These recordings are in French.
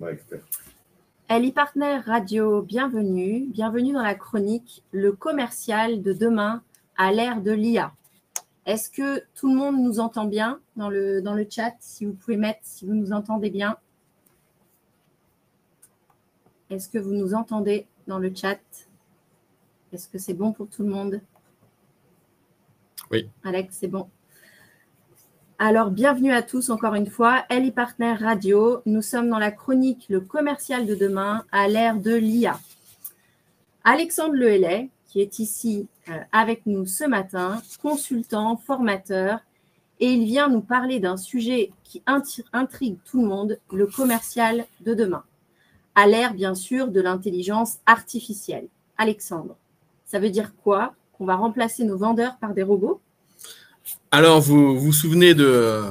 Ouais, expert. LI Partner Radio, bienvenue. Bienvenue dans la chronique Le commercial de demain à l'ère de l'IA. Est-ce que tout le monde nous entend bien dans le chat? Si vous pouvez mettre, si vous nous entendez bien. Est-ce que vous nous entendez dans le chat? Est-ce que c'est bon pour tout le monde? Oui. Alex, c'est bon. Alors, bienvenue à tous encore une fois. LI Partner Radio, nous sommes dans la chronique Le commercial de demain à l'ère de l'IA. Alexandre Lehellet, qui est ici avec nous ce matin, consultant, formateur, et il vient nous parler d'un sujet qui intrigue tout le monde, le commercial de demain, à l'ère bien sûr de l'intelligence artificielle. Alexandre, ça veut dire quoi? Qu'on va remplacer nos vendeurs par des robots? Alors, vous vous souvenez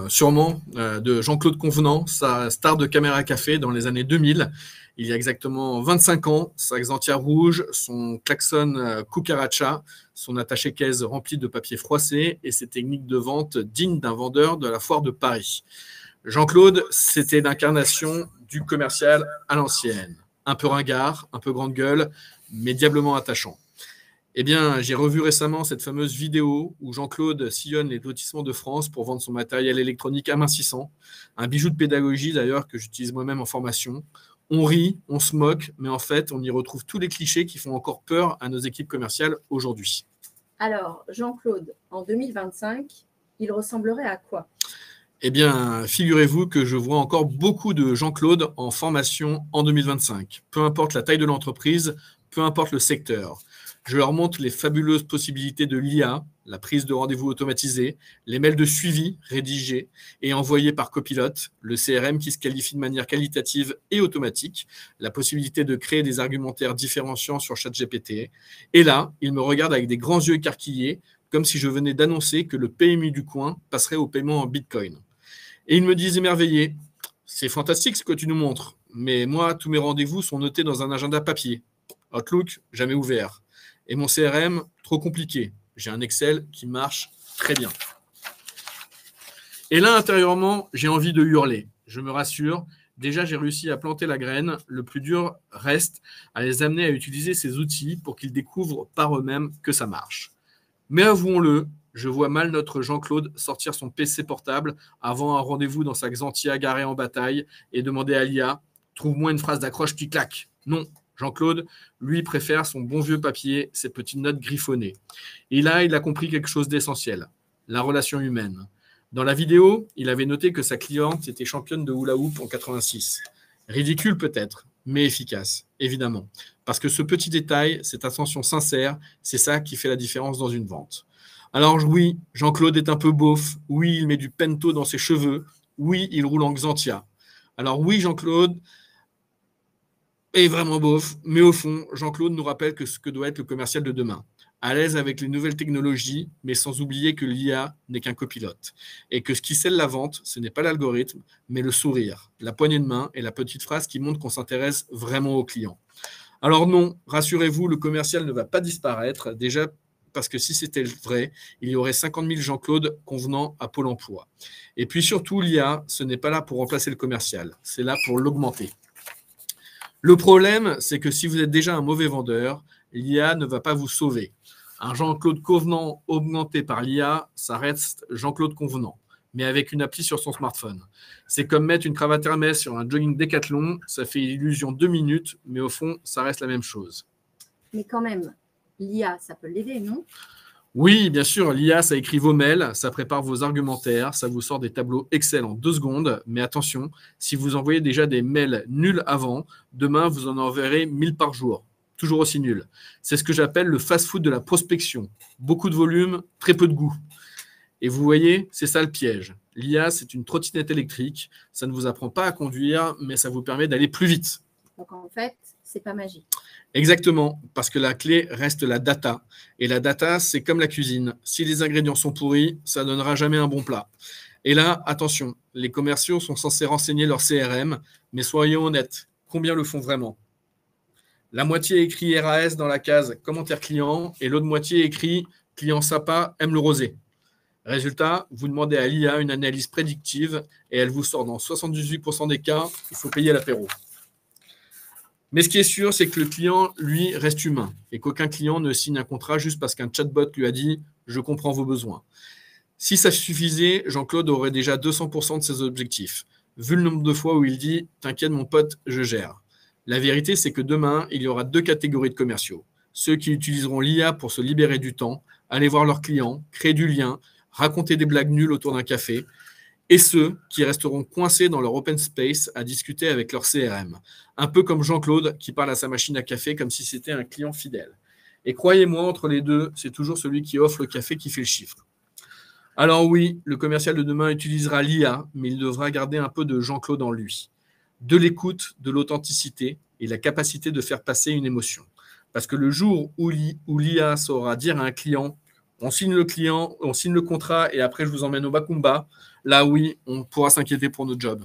sûrement de Jean-Claude Convenant, sa star de Caméra Café dans les années 2000. Il y a exactement 25 ans, sa Xantia rouge, son klaxon cucaracha, son attaché-caisse rempli de papier froissé et ses techniques de vente dignes d'un vendeur de la foire de Paris. Jean-Claude, c'était l'incarnation du commercial à l'ancienne. Un peu ringard, un peu grande gueule, mais diablement attachant. Eh bien, j'ai revu récemment cette fameuse vidéo où Jean-Claude sillonne les lotissements de France pour vendre son matériel électronique amincissant, un bijou de pédagogie d'ailleurs que j'utilise moi-même en formation. On rit, on se moque, mais en fait, on y retrouve tous les clichés qui font encore peur à nos équipes commerciales aujourd'hui. Alors, Jean-Claude, en 2025, il ressemblerait à quoi? Eh bien, figurez-vous que je vois encore beaucoup de Jean-Claude en formation en 2025. Peu importe la taille de l'entreprise, peu importe le secteur. Je leur montre les fabuleuses possibilités de l'IA, la prise de rendez-vous automatisée, les mails de suivi rédigés et envoyés par copilote, le CRM qui se qualifie de manière qualitative et automatique, la possibilité de créer des argumentaires différenciants sur ChatGPT. Et là, ils me regardent avec des grands yeux écarquillés, comme si je venais d'annoncer que le PMU du coin passerait au paiement en Bitcoin. Et ils me disent émerveillés, c'est fantastique ce que tu nous montres, mais moi, tous mes rendez-vous sont notés dans un agenda papier. Outlook, jamais ouvert. Et mon CRM, trop compliqué. J'ai un Excel qui marche très bien. Et là, intérieurement, j'ai envie de hurler. Je me rassure. Déjà, j'ai réussi à planter la graine. Le plus dur reste à les amener à utiliser ces outils pour qu'ils découvrent par eux-mêmes que ça marche. Mais avouons-le, je vois mal notre Jean-Claude sortir son PC portable avant un rendez-vous dans sa Xantia garée en bataille et demander à l'IA « Trouve-moi une phrase d'accroche qui claque ». Non. Jean-Claude, lui, préfère son bon vieux papier, ses petites notes griffonnées. Et là, il a compris quelque chose d'essentiel, la relation humaine. Dans la vidéo, il avait noté que sa cliente était championne de hula hoop en 86. Ridicule peut-être, mais efficace, évidemment. Parce que ce petit détail, cette attention sincère, c'est ça qui fait la différence dans une vente. Alors oui, Jean-Claude est un peu beauf. Oui, il met du pento dans ses cheveux. Oui, il roule en Xantia. Alors oui, Jean-Claude est vraiment beauf, mais au fond, Jean-Claude nous rappelle que ce que doit être le commercial de demain. À l'aise avec les nouvelles technologies, mais sans oublier que l'IA n'est qu'un copilote. Et que ce qui scelle la vente, ce n'est pas l'algorithme, mais le sourire, la poignée de main et la petite phrase qui montre qu'on s'intéresse vraiment au client. Alors non, rassurez-vous, le commercial ne va pas disparaître, déjà parce que si c'était vrai, il y aurait 50 000 Jean-Claude convenant à Pôle emploi. Et puis surtout, l'IA, ce n'est pas là pour remplacer le commercial, c'est là pour l'augmenter. Le problème, c'est que si vous êtes déjà un mauvais vendeur, l'IA ne va pas vous sauver. Un Jean-Claude Convenant augmenté par l'IA, ça reste Jean-Claude Convenant, mais avec une appli sur son smartphone. C'est comme mettre une cravate Hermès sur un jogging Décathlon, ça fait illusion 2 minutes, mais au fond, ça reste la même chose. Mais quand même, l'IA, ça peut l'aider, non? Oui, bien sûr, l'IA, ça écrit vos mails, ça prépare vos argumentaires, ça vous sort des tableaux Excel en 2 secondes. Mais attention, si vous envoyez déjà des mails nuls avant, demain, vous en enverrez 1000 par jour. Toujours aussi nuls. C'est ce que j'appelle le fast-food de la prospection. Beaucoup de volume, très peu de goût. Et vous voyez, c'est ça le piège. L'IA, c'est une trottinette électrique. Ça ne vous apprend pas à conduire, mais ça vous permet d'aller plus vite. Donc en fait, c'est pas magique. Exactement, parce que la clé reste la data. Et la data, c'est comme la cuisine. Si les ingrédients sont pourris, ça ne donnera jamais un bon plat. Et là, attention, les commerciaux sont censés renseigner leur CRM, mais soyons honnêtes, combien le font vraiment? La moitié écrit RAS dans la case commentaire client et l'autre moitié écrit client sympa aime le rosé. Résultat, vous demandez à l'IA une analyse prédictive et elle vous sort dans 78% des cas, il faut payer l'apéro. Mais ce qui est sûr, c'est que le client, lui, reste humain et qu'aucun client ne signe un contrat juste parce qu'un chatbot lui a dit « je comprends vos besoins ». Si ça suffisait, Jean-Claude aurait déjà 200% de ses objectifs, vu le nombre de fois où il dit « t'inquiète mon pote, je gère ». La vérité, c'est que demain, il y aura 2 catégories de commerciaux. Ceux qui utiliseront l'IA pour se libérer du temps, aller voir leurs clients, créer du lien, raconter des blagues nulles autour d'un café, et ceux qui resteront coincés dans leur open space à discuter avec leur CRM. Un peu comme Jean-Claude qui parle à sa machine à café comme si c'était un client fidèle. Et croyez-moi, entre les deux, c'est toujours celui qui offre le café qui fait le chiffre. Alors oui, le commercial de demain utilisera l'IA, mais il devra garder un peu de Jean-Claude en lui. De l'écoute, de l'authenticité et la capacité de faire passer une émotion. Parce que le jour où l'IA saura dire à un client, on signe le contrat et après je vous emmène au Bakumba, là oui, on pourra s'inquiéter pour notre job.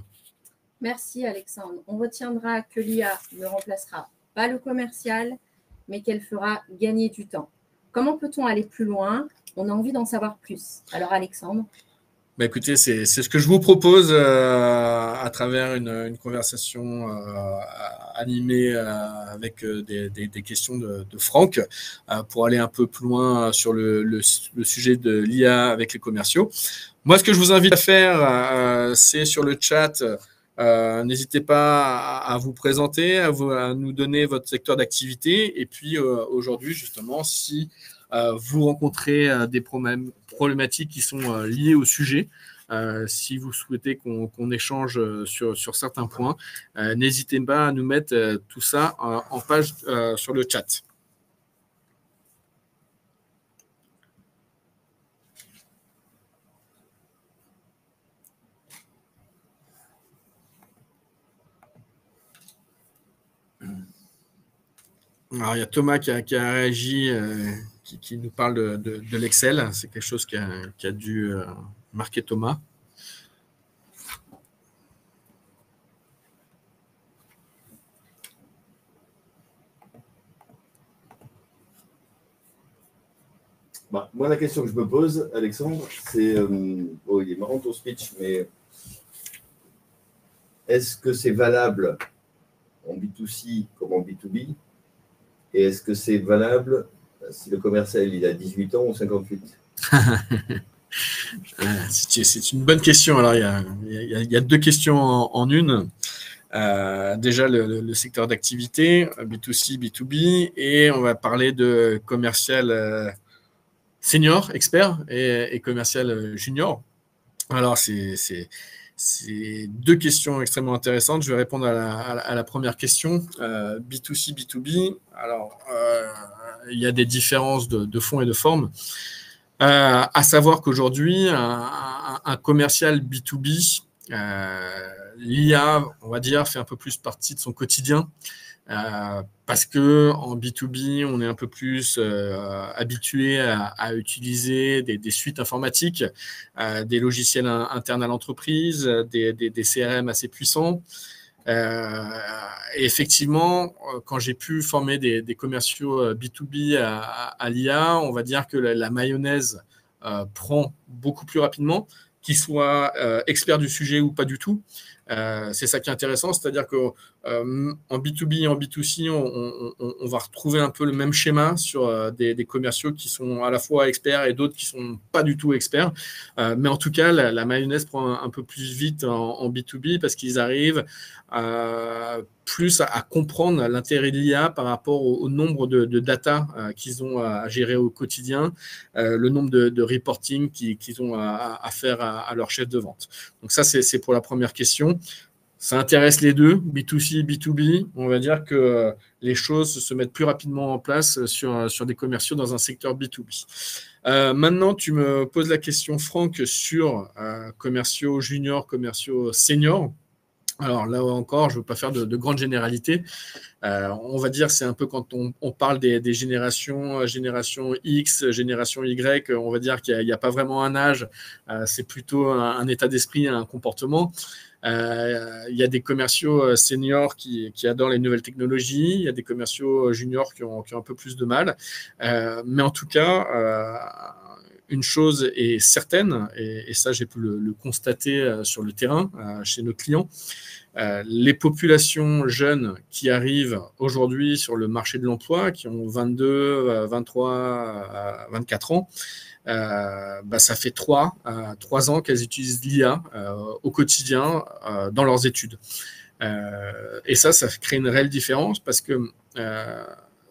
Merci Alexandre. On retiendra que l'IA ne remplacera pas le commercial, mais qu'elle fera gagner du temps. Comment peut-on aller plus loin? On a envie d'en savoir plus. Alors Alexandre. Bah écoutez, c'est ce que je vous propose à travers une conversation animée avec des questions de Franck pour aller un peu plus loin sur le sujet de l'IA avec les commerciaux. Moi, ce que je vous invite à faire, c'est sur le chat, n'hésitez pas à vous présenter, à nous donner votre secteur d'activité. Et puis aujourd'hui, justement, si vous rencontrez des problématiques qui sont liées au sujet, si vous souhaitez qu'on échange sur certains points, n'hésitez pas à nous mettre tout ça en page sur le chat. Alors, il y a Thomas qui a réagi, qui nous parle de l'Excel. C'est quelque chose qui a dû marquer Thomas. Bah, moi, la question que je me pose, Alexandre, c'est, oh, il est marrant ton speech, mais est-ce que c'est valable en B2C comme en B2B? Et est-ce que c'est valable si le commercial il a 18 ans ou 58? C'est une bonne question. Alors, il y a 2 questions en une. Déjà, le secteur d'activité, B2C, B2B, et on va parler de commercial senior, expert, et commercial junior. Alors, c'est 2 questions extrêmement intéressantes. Je vais répondre à la première question. B2C, B2B. Alors, il y a des différences de fond et de forme. À savoir qu'aujourd'hui, un commercial B2B, l'IA, on va dire, fait un peu plus partie de son quotidien. Parce que en B2B, on est un peu plus habitué à utiliser des suites informatiques, des logiciels internes à l'entreprise, des CRM assez puissants. Et effectivement, quand j'ai pu former des commerciaux B2B à l'IA, on va dire que la mayonnaise prend beaucoup plus rapidement, qu'ils soient experts du sujet ou pas du tout. C'est ça qui est intéressant, c'est-à-dire qu'en B2B et en B2C, on va retrouver un peu le même schéma sur des commerciaux qui sont à la fois experts et d'autres qui ne sont pas du tout experts. Mais en tout cas, la mayonnaise prend un peu plus vite en B2B parce qu'ils arrivent plus à comprendre l'intérêt de l'IA par rapport au nombre de data qu'ils ont à gérer au quotidien, le nombre de reporting qu'ils ont à faire à leur chef de vente. Donc ça, c'est pour la première question. Ça intéresse les deux, B2C, B2B. On va dire que les choses se mettent plus rapidement en place sur des commerciaux dans un secteur B2B. Maintenant, tu me poses la question, Franck, sur commerciaux juniors, commerciaux seniors. Alors là encore, je ne veux pas faire de grandes généralités. On va dire, c'est un peu quand on parle des générations, génération X, génération Y, on va dire qu'il n'y a pas vraiment un âge, c'est plutôt un état d'esprit, un comportement. Il y a des commerciaux seniors qui adorent les nouvelles technologies, il y a des commerciaux juniors qui ont un peu plus de mal. Mais en tout cas, une chose est certaine, et ça j'ai pu le constater sur le terrain chez nos clients, les populations jeunes qui arrivent aujourd'hui sur le marché de l'emploi, qui ont 22, 23, 24 ans, ça fait 3 ans qu'elles utilisent l'IA au quotidien dans leurs études. Et ça crée une réelle différence parce que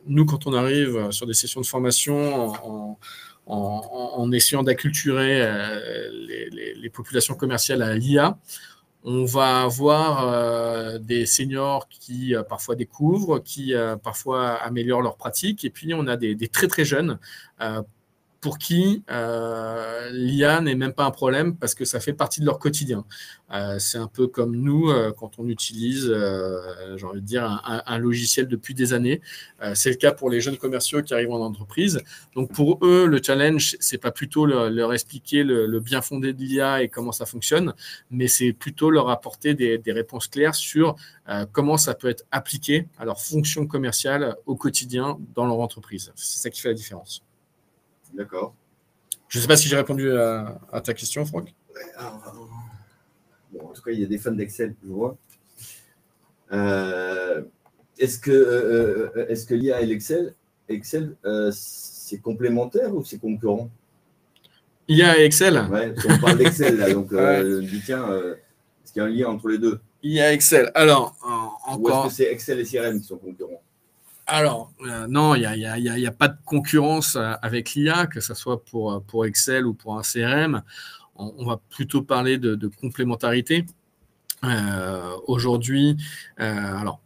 nous, quand on arrive sur des sessions de formation en essayant d'acculturer les populations commerciales à l'IA, on va avoir des seniors qui parfois découvrent, qui parfois améliorent leurs pratiques, et puis on a des très très jeunes pour qui l'IA n'est même pas un problème parce que ça fait partie de leur quotidien. C'est un peu comme nous quand on utilise, j'ai envie de dire, un logiciel depuis des années. C'est le cas pour les jeunes commerciaux qui arrivent en entreprise. Donc pour eux, le challenge, c'est pas plutôt leur expliquer le bien fondé de l'IA et comment ça fonctionne, mais c'est plutôt leur apporter des réponses claires sur comment ça peut être appliqué à leur fonction commerciale au quotidien dans leur entreprise. C'est ça qui fait la différence. D'accord. Je ne sais pas si j'ai répondu à ta question, Franck. Bon, en tout cas, il y a des fans d'Excel, je vois. Est-ce que l'IA et l'Excel, c'est complémentaire ou c'est concurrent? IA et Excel. Ouais, on parle d'Excel, là, donc je dis, tiens, est-ce qu'il y a un lien entre les deux? IA et Excel. Alors, Ou est-ce que c'est Excel et CRM qui sont concurrents? Alors, non, il n'y a pas de concurrence avec l'IA, que ce soit pour Excel ou pour un CRM. On va plutôt parler de complémentarité. Aujourd'hui, alors,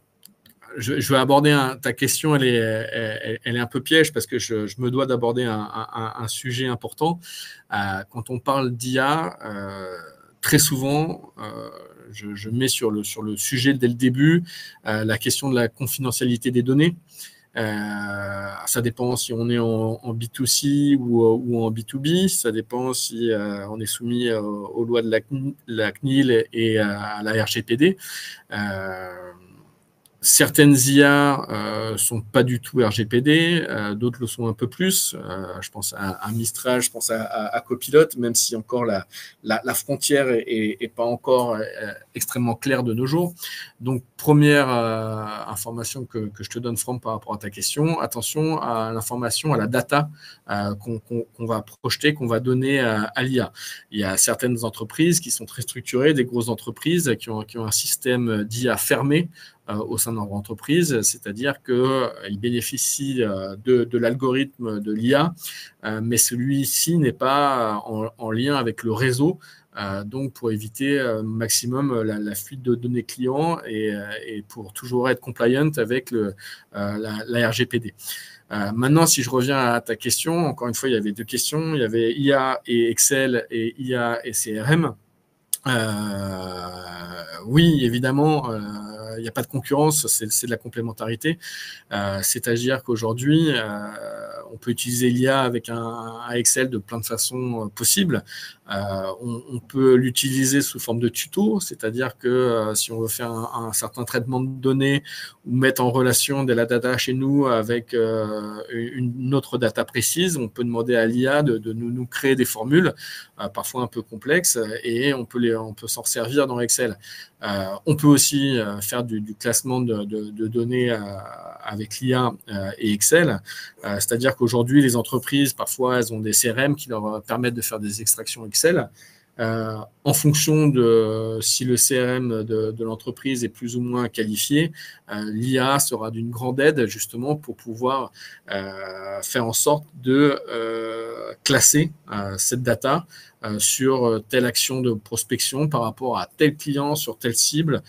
je vais aborder ta question, elle est un peu piège parce que je me dois d'aborder un sujet important. Quand on parle d'IA, très souvent, je mets sur le sujet dès le début la question de la confidentialité des données. Ça dépend si on est en B2C ou en B2B, ça dépend si on est soumis aux lois de la CNIL et à la RGPD. Certaines IA sont pas du tout RGPD, d'autres le sont un peu plus. Je pense à Mistral, je pense à Copilot, même si encore la frontière est pas encore extrêmement claire de nos jours. Donc, première information que je te donne, Franck, par rapport à ta question, attention à l'information, à la data qu'on va projeter, qu'on va donner à l'IA. Il y a certaines entreprises qui sont très structurées, des grosses entreprises qui ont un système d'IA fermé au sein de leur entreprise, c'est-à-dire qu'ils bénéficient de l'algorithme de l'IA, mais celui-ci n'est pas en lien avec le réseau, donc pour éviter maximum la fuite de données clients et pour toujours être compliant avec la RGPD. Maintenant, si je reviens à ta question, encore une fois, il y avait 2 questions. Il y avait IA et Excel et IA et CRM. Oui, évidemment, il n'y a pas de concurrence, c'est de la complémentarité. C'est-à-dire qu'aujourd'hui, on peut utiliser l'IA avec un Excel de plein de façons possibles. On peut l'utiliser sous forme de tuto, c'est-à-dire que si on veut faire un certain traitement de données ou mettre en relation de la data chez nous avec une autre data précise, on peut demander à l'IA de nous créer des formules, parfois un peu complexes, et on peut s'en servir dans Excel. On peut aussi faire du classement de données avec l'IA et Excel, c'est-à-dire qu'aujourd'hui, les entreprises, parfois, elles ont des CRM qui leur permettent de faire des extractions Excel. En fonction de si le CRM de l'entreprise est plus ou moins qualifié, l'IA sera d'une grande aide justement pour pouvoir faire en sorte de classer cette data sur telle action de prospection par rapport à tel client sur telle cible.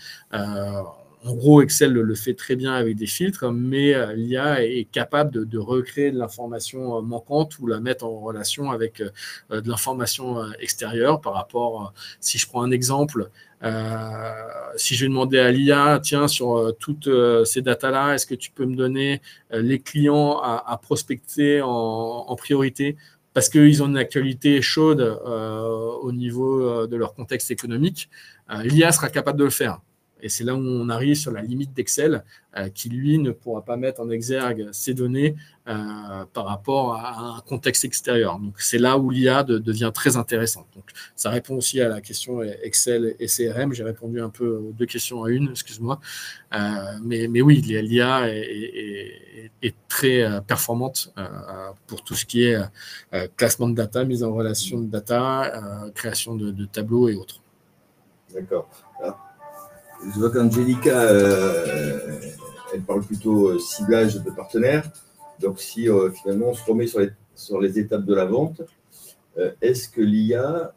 En gros, Excel le fait très bien avec des filtres, mais l'IA est capable de recréer de l'information manquante ou la mettre en relation avec de l'information extérieure par rapport, si je prends un exemple, si je vais demander à l'IA, tiens, sur toutes ces datas-là, est-ce que tu peux me donner les clients à prospecter en priorité parce qu'ils ont une actualité chaude au niveau de leur contexte économique, l'IA sera capable de le faire. Et c'est là où on arrive sur la limite d'Excel, qui, lui, ne pourra pas mettre en exergue ces données par rapport à un contexte extérieur. Donc, c'est là où l'IA devient très intéressante. Donc, ça répond aussi à la question Excel et CRM. J'ai répondu un peu aux 2 questions à une, excuse-moi. Mais oui, l'IA est très performante pour tout ce qui est classement de data, mise en relation de data, création de tableaux et autres. D'accord. Je vois qu'Angelica, elle parle plutôt ciblage de partenaires. Donc, si finalement on se remet sur les étapes de la vente, est-ce que l'IA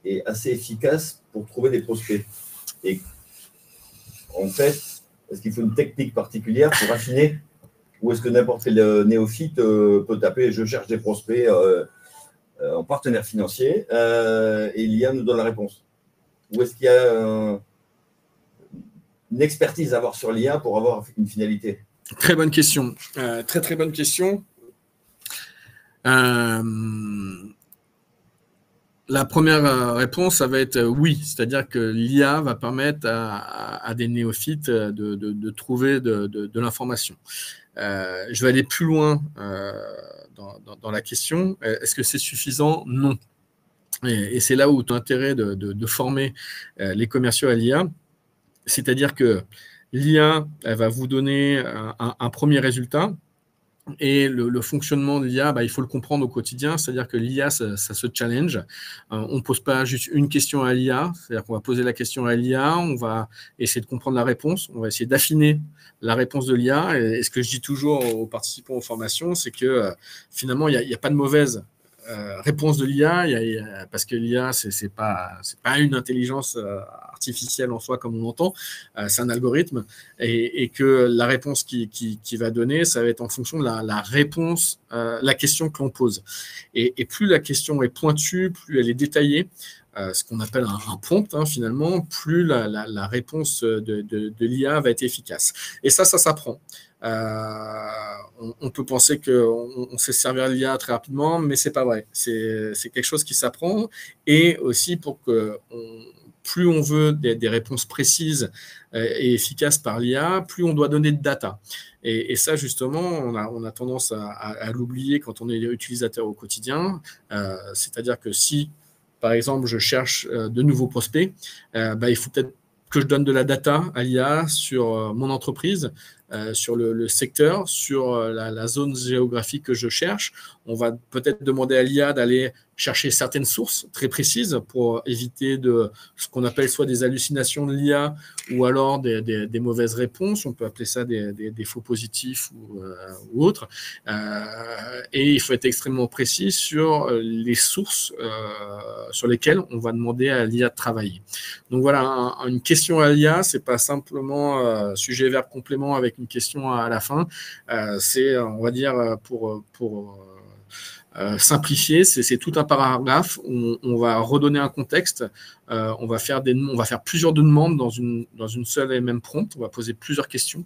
est assez efficace pour trouver des prospects? Et en fait, est-ce qu'il faut une technique particulière pour affiner? Ou est-ce que n'importe quel néophyte peut taper « je cherche des prospects en partenaire financier » et l'IA nous donne la réponse? Ou est-ce qu'il y a une expertise à avoir sur l'IA pour avoir une finalité? Très bonne question. Très bonne question. La première réponse, ça va être oui. C'est-à-dire que l'IA va permettre à des néophytes de trouver de l'information. Je vais aller plus loin dans la question. Est-ce que c'est suffisant? Non. Et c'est là où tu as intérêt de former les commerciaux à l'IA. C'est-à-dire que l'IA, elle va vous donner un premier résultat. Et le fonctionnement de l'IA, il faut le comprendre au quotidien. C'est-à-dire que l'IA, ça se challenge. On ne pose pas juste une question à l'IA. C'est-à-dire qu'on va poser la question à l'IA, on va essayer de comprendre la réponse, on va essayer d'affiner la réponse de l'IA. Et ce que je dis toujours aux participants aux formations, c'est que finalement, il n'y a pas de mauvaise réponse de l'IA, parce que l'IA, c'est pas une intelligence artificielle en soi comme on l'entend, c'est un algorithme, et que la réponse qui va donner, ça va être en fonction de la réponse, la question que l'on pose. Et plus la question est pointue, plus elle est détaillée, ce qu'on appelle un prompt, finalement, plus la réponse de l'IA va être efficace. Et ça s'apprend. On peut penser qu'on sait servir l'IA très rapidement, mais c'est pas vrai. C'est quelque chose qui s'apprend, et aussi pour que plus on veut des réponses précises et efficaces par l'IA, plus on doit donner de data. Et ça, justement, on a tendance à l'oublier quand on est utilisateur au quotidien. C'est-à-dire que si, par exemple, je cherche de nouveaux prospects, il faut peut-être que je donne de la data à l'IA sur mon entreprise, sur le secteur, sur la zone géographique que je cherche. On va peut-être demander à l'IA d'aller chercher certaines sources très précises pour éviter ce qu'on appelle soit des hallucinations de l'IA ou alors des mauvaises réponses. On peut appeler ça des faux positifs ou autres. Et il faut être extrêmement précis sur les sources sur lesquelles on va demander à l'IA de travailler. Donc voilà, une question à l'IA, c'est pas simplement sujet, verbe, complément avec une question à la fin. C'est, on va dire, pour simplifier, c'est tout un paragraphe où on va redonner un contexte, on va faire plusieurs demandes dans une seule et même prompt, on va poser plusieurs questions,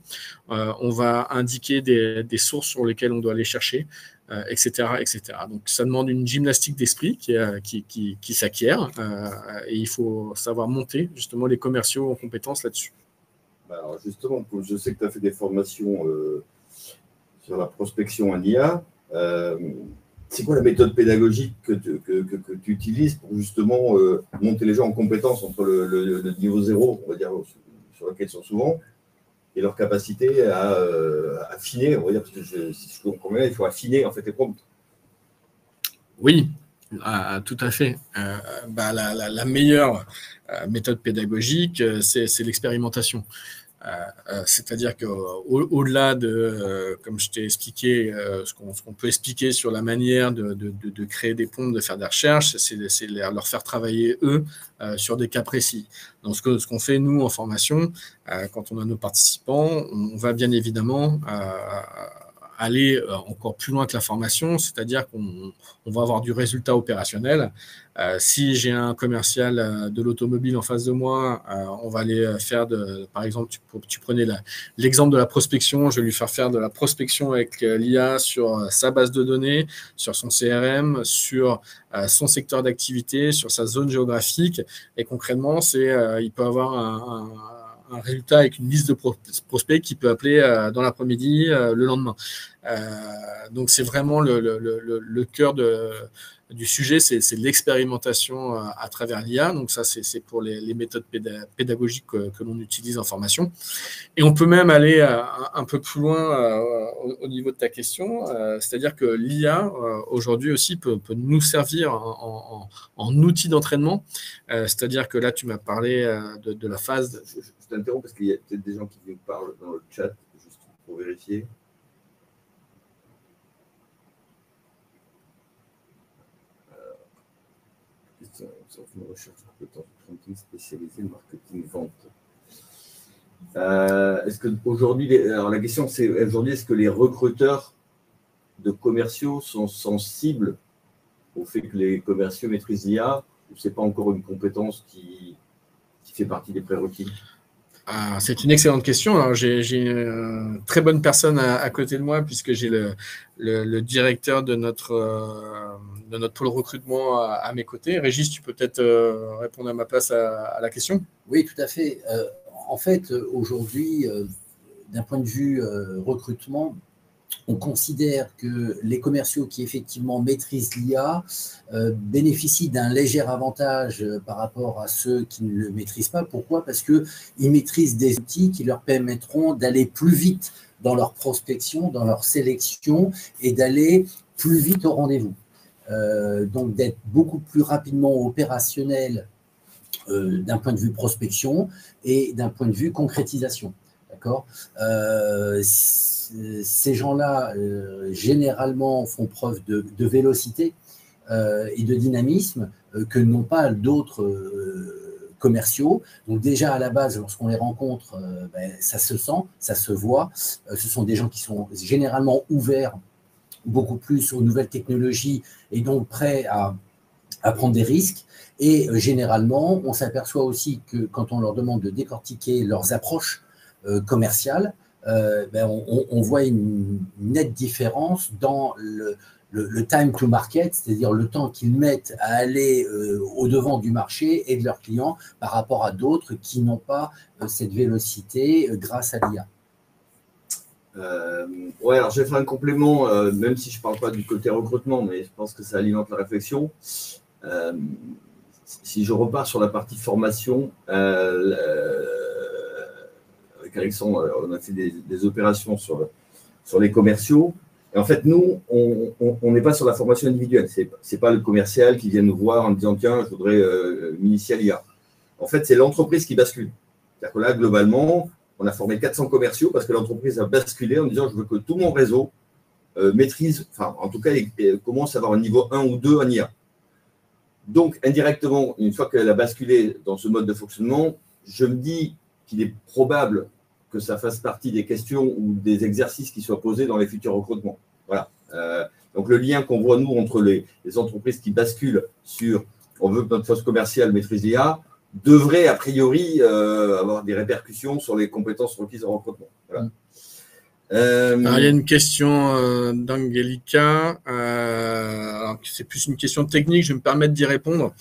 on va indiquer des sources sur lesquelles on doit aller chercher, etc., etc. Donc ça demande une gymnastique d'esprit qui s'acquiert, et il faut savoir monter justement les commerciaux en compétences là-dessus. Alors justement, je sais que tu as fait des formations sur la prospection en IA. C'est quoi la méthode pédagogique que tu utilises pour justement monter les gens en compétence entre le niveau 0, on va dire, sur lequel ils sont souvent, et leur capacité à affiner, on va dire, parce que si je comprends bien, il faut affiner en fait les prompts. Oui, tout à fait. La meilleure méthode pédagogique, c'est l'expérimentation. C'est-à-dire qu'au-delà de, comme je t'ai expliqué, ce qu'on peut expliquer sur la manière de créer des prompts, de faire des recherches, c'est leur faire travailler eux sur des cas précis. Donc ce qu'on fait nous en formation, quand on a nos participants, on va bien évidemment aller encore plus loin que la formation, c'est-à-dire qu'on va avoir du résultat opérationnel. Si j'ai un commercial de l'automobile en face de moi, on va aller faire, par exemple, tu prenais l'exemple de la prospection, je vais lui faire de la prospection avec l'IA sur sa base de données, sur son CRM, sur son secteur d'activité, sur sa zone géographique. Et concrètement, il peut avoir résultat avec une liste de prospects qui peut appeler dans l'après-midi, le lendemain. Donc, c'est vraiment le cœur du sujet, c'est l'expérimentation à travers l'IA. Donc, ça, c'est pour les méthodes pédagogiques que l'on utilise en formation. Et on peut même aller un peu plus loin au niveau de ta question, c'est-à-dire que l'IA, aujourd'hui aussi, peut nous servir en outil d'entraînement. C'est-à-dire que là, tu m'as parlé de la phase… Je t'interromps parce qu'il y a peut-être des gens qui nous parlent dans le chat, juste pour vérifier. Une recherche de compétences marketing spécialisée, marketing vente. Est-ce que aujourd'hui, alors la question c'est aujourd'hui, est-ce que les recruteurs de commerciaux sont sensibles au fait que les commerciaux maîtrisent l'IA, ou c'est pas encore une compétence qui fait partie des prérequis? C'est une excellente question. Alors, j'ai une très bonne personne à côté de moi, puisque j'ai le directeur de notre pôle recrutement à mes côtés. Régis, tu peux peut-être répondre à ma place à la question? Oui, tout à fait. En fait, aujourd'hui, d'un point de vue recrutement, on considère que les commerciaux qui effectivement maîtrisent l'IA bénéficient d'un léger avantage par rapport à ceux qui ne le maîtrisent pas. Pourquoi? Parce qu'ils maîtrisent des outils qui leur permettront d'aller plus vite dans leur prospection, dans leur sélection et d'aller plus vite au rendez-vous. Donc d'être beaucoup plus rapidement opérationnel d'un point de vue prospection et d'un point de vue concrétisation. D'accord ? Ces gens-là, généralement, font preuve de vélocité et de dynamisme que n'ont pas d'autres commerciaux. Donc déjà, à la base, lorsqu'on les rencontre, ça se sent, ça se voit. Ce sont des gens qui sont généralement ouverts beaucoup plus aux nouvelles technologies et donc prêts à prendre des risques. Et généralement, on s'aperçoit aussi que quand on leur demande de décortiquer leurs approches commerciales, on voit une nette différence dans le time to market, c'est-à-dire le temps qu'ils mettent à aller au-devant du marché et de leurs clients par rapport à d'autres qui n'ont pas cette vélocité grâce à l'IA. Ouais, alors je vais faire un complément, même si je ne parle pas du côté recrutement, mais je pense que ça alimente la réflexion. Si je repars sur la partie formation, avec Alexandre, on a fait des opérations sur les commerciaux. Et en fait, nous, on n'est pas sur la formation individuelle. C'est pas le commercial qui vient nous voir en disant « Tiens, je voudrais m'initier à l'IA ». En fait, c'est l'entreprise qui bascule. C'est-à-dire que là, globalement, on a formé 400 commerciaux parce que l'entreprise a basculé en disant « Je veux que tout mon réseau maîtrise, enfin, en tout cas, commence à avoir un niveau 1 ou 2 en IA ». Donc, indirectement, une fois qu'elle a basculé dans ce mode de fonctionnement, je me dis qu'il est probable que ça fasse partie des questions ou des exercices qui soient posés dans les futurs recrutements. Voilà. Donc, le lien qu'on voit, nous, entre les entreprises qui basculent sur « on veut que notre force commerciale maîtrise l'IA », devrait, a priori, avoir des répercussions sur les compétences requises en recrutement. Voilà. Alors, il y a une question d'Angelica. C'est plus une question technique, je vais me permettre d'y répondre.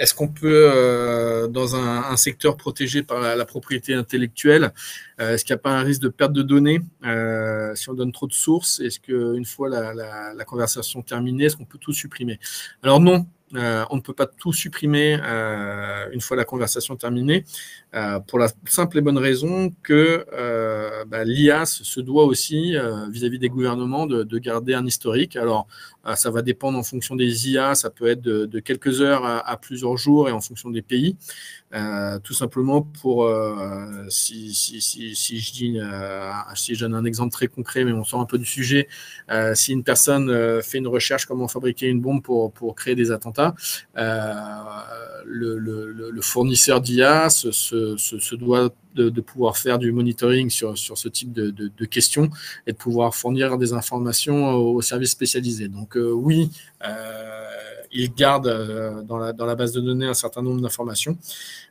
Est-ce qu'on peut, dans un secteur protégé par la propriété intellectuelle, est-ce qu'il n'y a pas un risque de perte de données si on donne trop de sources? Est-ce qu'une fois la conversation terminée, est-ce qu'on peut tout supprimer? Alors non. On ne peut pas tout supprimer une fois la conversation terminée, pour la simple et bonne raison que l'IA se doit aussi, vis-à-vis des gouvernements, de garder un historique. Alors, ça va dépendre en fonction des IA, ça peut être de quelques heures à plusieurs jours et en fonction des pays. Tout simplement pour, si je donne un exemple très concret, mais on sort un peu du sujet, si une personne fait une recherche comment fabriquer une bombe pour créer des attentats, le fournisseur d'IA se doit de pouvoir faire du monitoring sur ce type de questions et de pouvoir fournir des informations aux services spécialisés. Donc oui, il garde dans la base de données un certain nombre d'informations.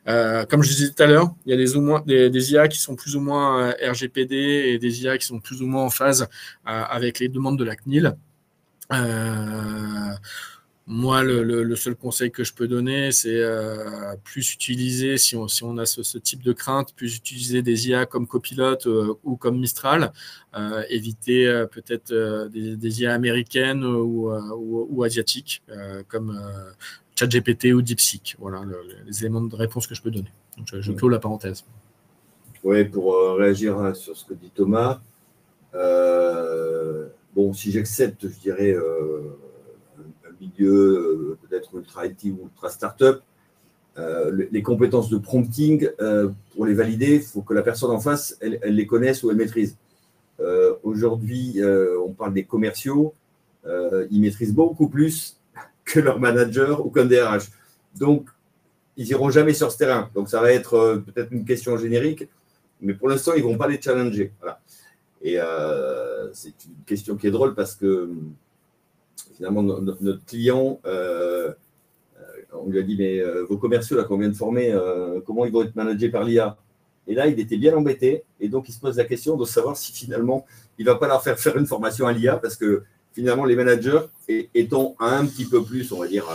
Comme je disais tout à l'heure, il y a des IA qui sont plus ou moins RGPD et des IA qui sont plus ou moins en phase avec les demandes de la CNIL. Moi, le seul conseil que je peux donner, c'est plus utiliser, si on a ce type de crainte, plus utiliser des IA comme Copilot ou comme Mistral, éviter peut-être des IA américaines ou asiatiques comme ChatGPT ou DeepSeek. Voilà les éléments de réponse que je peux donner. Donc, je clôt la parenthèse. Oui, pour réagir sur ce que dit Thomas, bon, si j'accepte, je dirais, un milieu peut-être ultra IT ou ultra start-up, les compétences de prompting, pour les valider, il faut que la personne en face, elle les connaisse ou elle maîtrise. Aujourd'hui, on parle des commerciaux, ils maîtrisent beaucoup plus que leur manager ou qu'un DRH. Donc, ils n'iront jamais sur ce terrain. Donc, ça va être peut-être une question générique, mais pour l'instant, ils ne vont pas les challenger. Voilà. Et c'est une question qui est drôle parce que finalement, notre client, on lui a dit, mais vos commerciaux là, qu'on vient de former, comment ils vont être managés par l'IA? Et là, il était bien embêté. Et donc, il se pose la question de savoir si finalement, il ne va pas leur faire une formation à l'IA parce que finalement, les managers étant un petit peu plus, on va dire,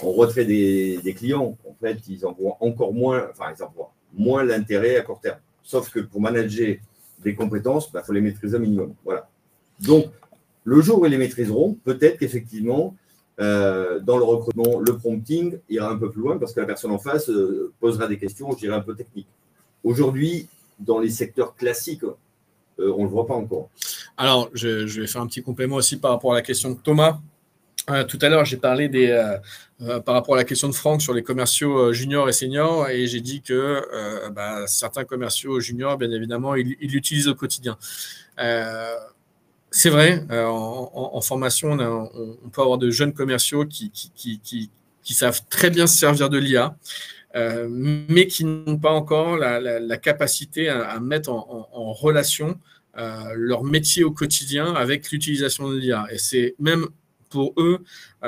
en retrait des clients, en fait, ils en voient encore moins, enfin, ils en voient moins l'intérêt à court terme. Sauf que pour manager des compétences, il faut les maîtriser au minimum. Voilà. Donc, le jour où ils les maîtriseront, peut-être qu'effectivement, dans le recrutement, le prompting ira un peu plus loin parce que la personne en face posera des questions, je dirais, un peu techniques. Aujourd'hui, dans les secteurs classiques, on ne le voit pas encore. Alors, je vais faire un petit complément aussi par rapport à la question de Thomas. Tout à l'heure, j'ai parlé par rapport à la question de Franck sur les commerciaux juniors et seniors, et j'ai dit que certains commerciaux juniors, bien évidemment, ils l'utilisent au quotidien. C'est vrai, en formation, on peut avoir de jeunes commerciaux qui savent très bien se servir de l'IA, mais qui n'ont pas encore la capacité à mettre en relation leur métier au quotidien avec l'utilisation de l'IA. Et c'est même pour eux,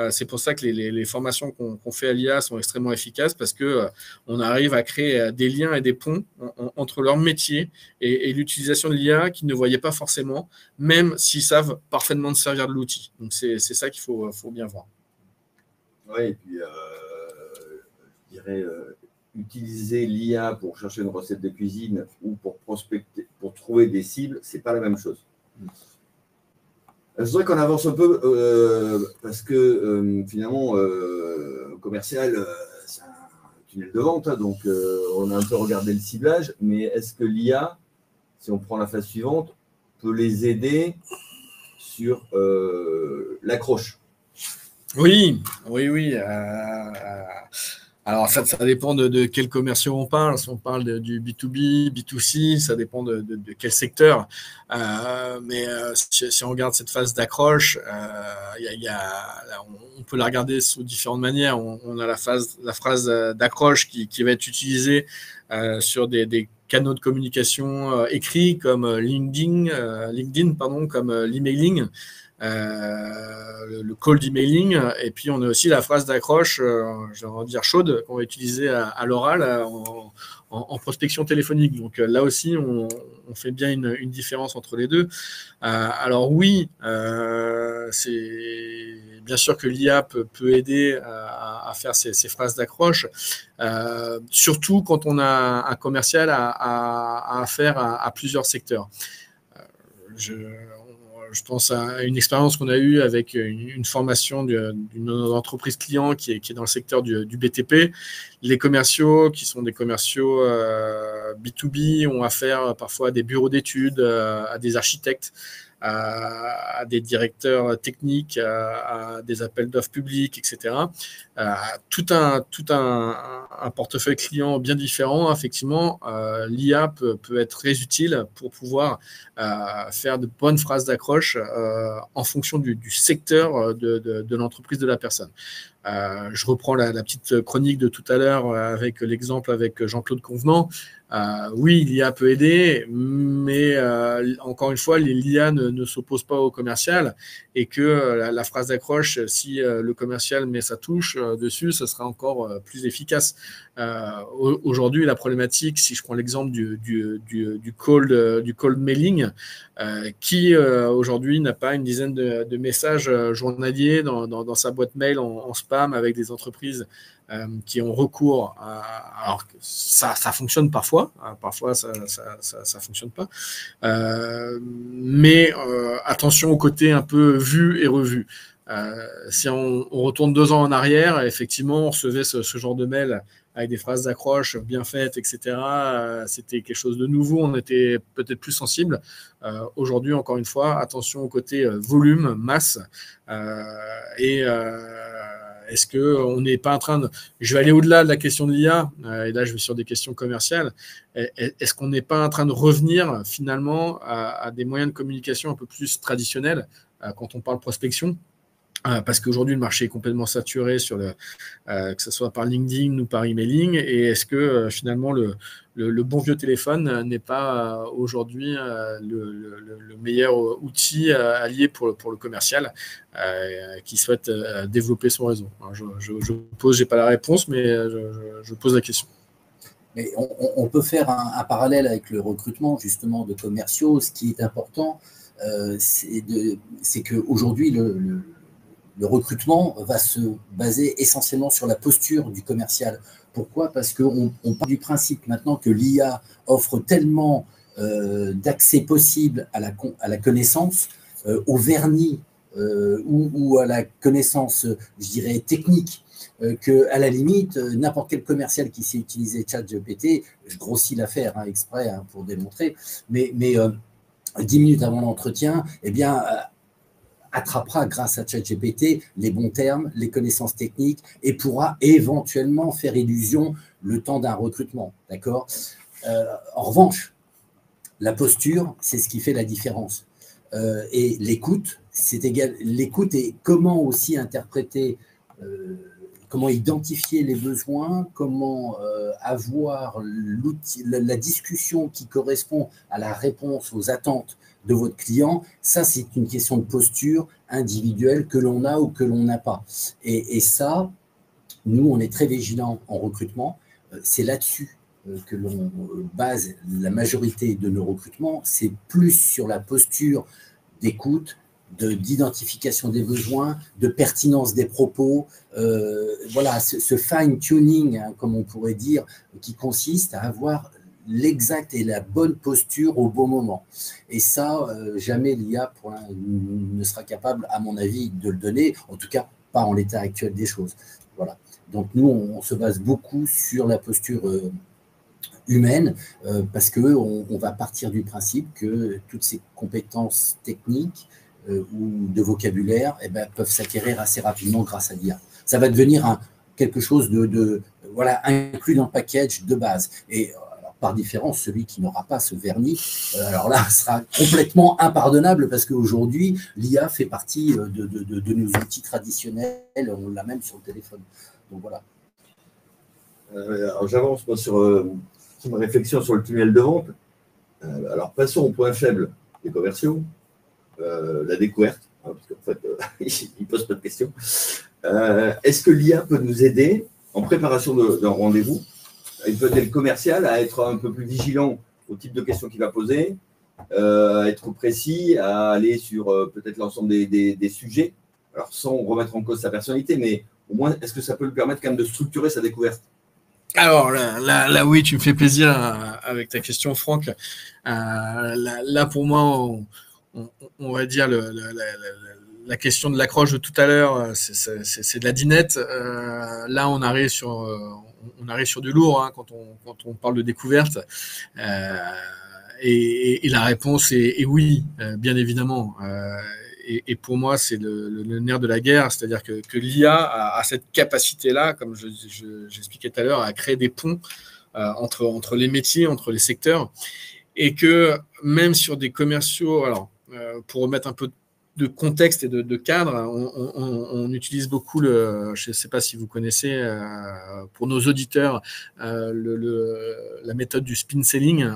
c'est pour ça que les formations qu'on fait à l'IA sont extrêmement efficaces parce qu'on arrive à créer des liens et des ponts entre leur métier et l'utilisation de l'IA qu'ils ne voyaient pas forcément, même s'ils savent parfaitement se servir de l'outil. Donc, c'est ça qu'il faut bien voir. Oui, et puis, je dirais, utiliser l'IA pour chercher une recette de cuisine ou pour prospecter, pour trouver des cibles, ce n'est pas la même chose. Je voudrais qu'on avance un peu parce que finalement, commercial, c'est un tunnel de vente, hein, donc on a un peu regardé le ciblage, mais est-ce que l'IA, si on prend la phase suivante, peut les aider sur l'accroche? Oui. Alors, ça dépend de quel commerciaux on parle. Si on parle du B2B, B2C, ça dépend de quel secteur. Mais si on regarde cette phase d'accroche, on peut la regarder sous différentes manières. On a la phrase d'accroche qui va être utilisée sur des canaux de communication écrits comme LinkedIn, comme l'emailing. Le call d'emailing, et puis on a aussi la phrase d'accroche, je vais dire chaude, qu'on va utiliser à l'oral en prospection téléphonique. Donc là aussi, on fait bien une différence entre les deux. Alors oui, c'est bien sûr que l'IA peut aider à faire ces phrases d'accroche, surtout quand on a un commercial à affaire à plusieurs secteurs. Je pense à une expérience qu'on a eue avec une formation d'une entreprise client qui est dans le secteur du BTP. Les commerciaux, qui sont des commerciaux B2B, ont affaire parfois à des bureaux d'études, à des architectes, à des directeurs techniques, à des appels d'offres publics, etc. Tout un portefeuille client bien différent. Effectivement, l'IA peut être très utile pour pouvoir faire de bonnes phrases d'accroche en fonction du secteur de l'entreprise de la personne. Je reprends la petite chronique de tout à l'heure avec l'exemple avec Jean-Claude Convenant. Oui, l'IA peut aider, mais encore une fois, l'IA ne s'oppose pas au commercial et que la phrase d'accroche, si le commercial met sa touche dessus, ça sera encore plus efficace. Aujourd'hui, la problématique, si je prends l'exemple du cold mailing, qui aujourd'hui n'a pas une dizaine de messages journaliers dans sa boîte mail en spam avec des entreprises qui ont recours alors ça fonctionne parfois ça fonctionne pas, mais attention au côté un peu vu et revu. Si on retourne 2 ans en arrière, effectivement on recevait ce genre de mail avec des phrases d'accroche bien faites, etc. C'était quelque chose de nouveau, on était peut-être plus sensible. Aujourd'hui, encore une fois, attention au côté volume, masse, est-ce qu'on n'est pas en train de... Je vais aller au-delà de la question de l'IA, et là je vais sur des questions commerciales. Est-ce qu'on n'est pas en train de revenir finalement à des moyens de communication un peu plus traditionnels quand on parle prospection ? Parce qu'aujourd'hui, le marché est complètement saturé que ce soit par LinkedIn ou par emailing. Et est-ce que finalement, le bon vieux téléphone n'est pas aujourd'hui le meilleur outil allié pour le commercial qui souhaite développer son réseau? Alors, je n'ai pas la réponse, mais je pose la question. Mais on peut faire un parallèle avec le recrutement justement de commerciaux. Ce qui est important, c'est qu'aujourd'hui, le recrutement va se baser essentiellement sur la posture du commercial. Pourquoi ? Parce qu'on part du principe maintenant que l'IA offre tellement d'accès possible à la connaissance, au vernis ou à la connaissance, je dirais, technique, qu'à la limite, n'importe quel commercial qui sait utiliser ChatGPT, je grossis l'affaire exprès pour démontrer, mais 10 minutes avant l'entretien, eh bien, attrapera grâce à ChatGPT les bons termes, les connaissances techniques et pourra éventuellement faire illusion le temps d'un recrutement. D'accord ? En revanche, la posture, c'est ce qui fait la différence. Et l'écoute, l'écoute et comment aussi interpréter, comment identifier les besoins, comment avoir la discussion qui correspond à la réponse aux attentes de votre client, ça c'est une question de posture individuelle que l'on a ou que l'on n'a pas. Et ça, nous on est très vigilants en recrutement, c'est là-dessus que l'on base la majorité de nos recrutements, c'est plus sur la posture d'écoute, d'identification des besoins, de pertinence des propos, voilà, ce fine-tuning, comme on pourrait dire, qui consiste à avoir l'exact et la bonne posture au bon moment. Et ça, jamais l'IA ne sera capable, à mon avis, de le donner, en tout cas pas en l'état actuel des choses. Voilà. Donc nous, on se base beaucoup sur la posture humaine, parce qu'on va partir du principe que toutes ces compétences techniques ou de vocabulaire peuvent s'acquérir assez rapidement grâce à l'IA. Ça va devenir quelque chose voilà, inclus dans le package de base. Et par différence, celui qui n'aura pas ce vernis, alors là, sera complètement impardonnable parce qu'aujourd'hui, l'IA fait partie de nos outils traditionnels, on l'a même sur le téléphone. Donc voilà. Alors j'avance moi sur ma réflexion sur le tunnel de vente. Alors passons au point faible des commerciaux, la découverte, parce qu'en fait, ils ne posent pas de questions. Est-ce que l'IA peut nous aider en préparation d'un rendez-vous? Il peut aider le commercial à être un peu plus vigilant au type de questions qu'il va poser, à être précis, à aller sur peut-être l'ensemble des sujets, alors sans remettre en cause sa personnalité, mais au moins, est-ce que ça peut lui permettre quand même de structurer sa découverte? Alors là, oui, tu me fais plaisir avec ta question, Franck. Là, pour moi, on va dire la question de l'accroche de tout à l'heure, c'est de la dinette. Là, on arrive sur du lourd quand on parle de découverte. Et la réponse est oui, bien évidemment. Et pour moi, c'est le nerf de la guerre, c'est-à-dire que l'IA a cette capacité-là, comme j'expliquais tout à l'heure, à créer des ponts entre les métiers, entre les secteurs, et que même sur des commerciaux, alors pour remettre un peu de contexte et de cadre, on utilise beaucoup je ne sais pas si vous connaissez, pour nos auditeurs, la méthode du spin selling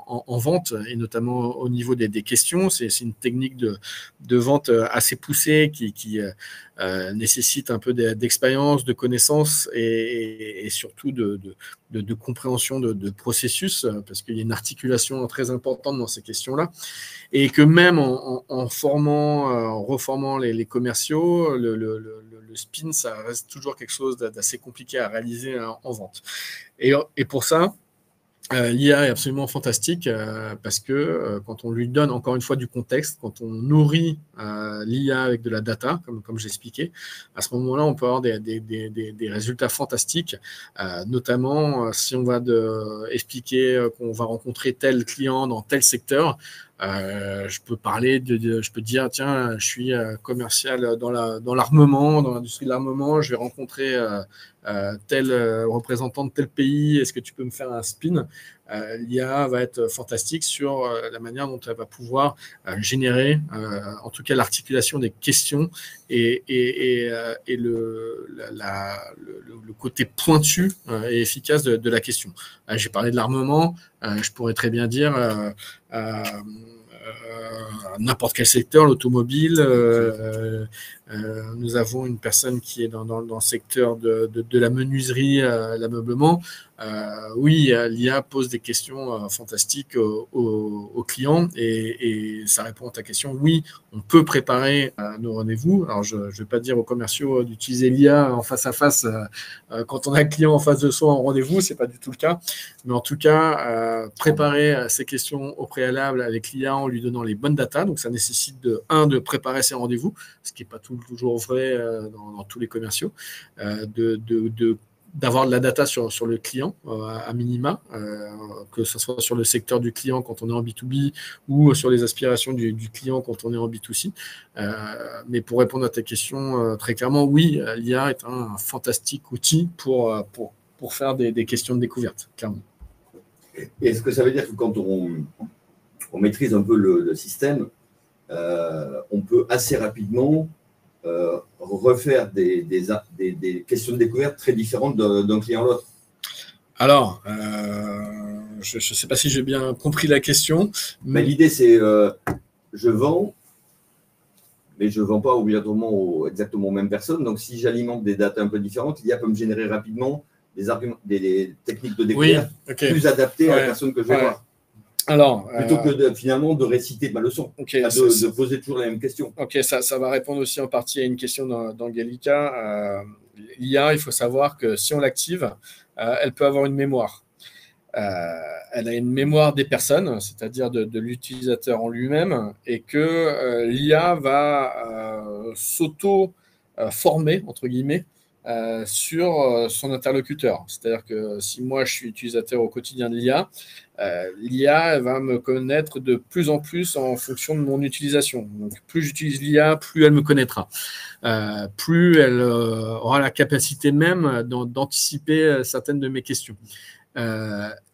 en vente, et notamment au niveau des questions. C'est une technique de vente assez poussée qui nécessite un peu d'expérience, de connaissances et surtout de compréhension de processus, parce qu'il y a une articulation très importante dans ces questions-là, et que même en reformant les commerciaux, le spin, ça reste toujours quelque chose d'assez compliqué à réaliser en vente. Et pour ça, l'IA est absolument fantastique parce que quand on lui donne encore une fois du contexte, quand on nourrit l'IA avec de la data, comme j'expliquais, à ce moment-là, on peut avoir des résultats fantastiques, notamment si on va expliquer qu'on va rencontrer tel client dans tel secteur. Je peux dire, tiens, je suis commercial dans l'armement, dans l'industrie de l'armement, je vais rencontrer tel représentant de tel pays, est-ce que tu peux me faire un spin? L'IA va être fantastique sur la manière dont elle va pouvoir générer, en tout cas, l'articulation des questions et le côté pointu et efficace de la question. J'ai parlé de l'armement, je pourrais très bien dire n'importe quel secteur, l'automobile. Nous avons une personne qui est dans le secteur de la menuiserie, l'ameublement. Oui, l'IA pose des questions fantastiques aux clients et ça répond à ta question. Oui, on peut préparer nos rendez-vous. Alors, je ne vais pas dire aux commerciaux d'utiliser l'IA en face à face quand on a un client en face de soi en rendez-vous, ce n'est pas du tout le cas. Mais en tout cas, préparer ces questions au préalable avec l'IA en lui donnant les bonnes datas. Donc, ça nécessite de préparer ses rendez-vous, ce qui n'est pas toujours vrai dans tous les commerciaux, d'avoir de la data sur le client à minima, que ce soit sur le secteur du client quand on est en B2B ou sur les aspirations du client quand on est en B2C. Mais pour répondre à ta question très clairement, oui, l'IA est un fantastique outil pour faire des questions de découverte, clairement. Est-ce que ça veut dire que quand on maîtrise un peu le système, on peut assez rapidement refaire des questions de découverte très différentes d'un client à l'autre? Alors, je ne sais pas si j'ai bien compris la question. Mais l'idée, c'est je vends, mais je ne vends pas obligatoirement exactement aux mêmes personnes. Donc, si j'alimente des datas un peu différentes, l'IA peut me générer rapidement des techniques de découverte plus adaptées à la personne que je vais voir. Alors, plutôt que finalement de réciter ma leçon, de poser toujours la même question. Ok, ça va répondre aussi en partie à une question d'Angelica. L'IA, il faut savoir que si on l'active, elle peut avoir une mémoire. Elle a une mémoire des personnes, c'est-à-dire de l'utilisateur en lui-même, et que l'IA va s'auto-former, entre guillemets, sur son interlocuteur. C'est-à-dire que si moi, je suis utilisateur au quotidien de l'IA, l'IA va me connaître de plus en plus en fonction de mon utilisation. Donc, plus j'utilise l'IA, plus elle me connaîtra. Plus elle aura la capacité même d'anticiper certaines de mes questions.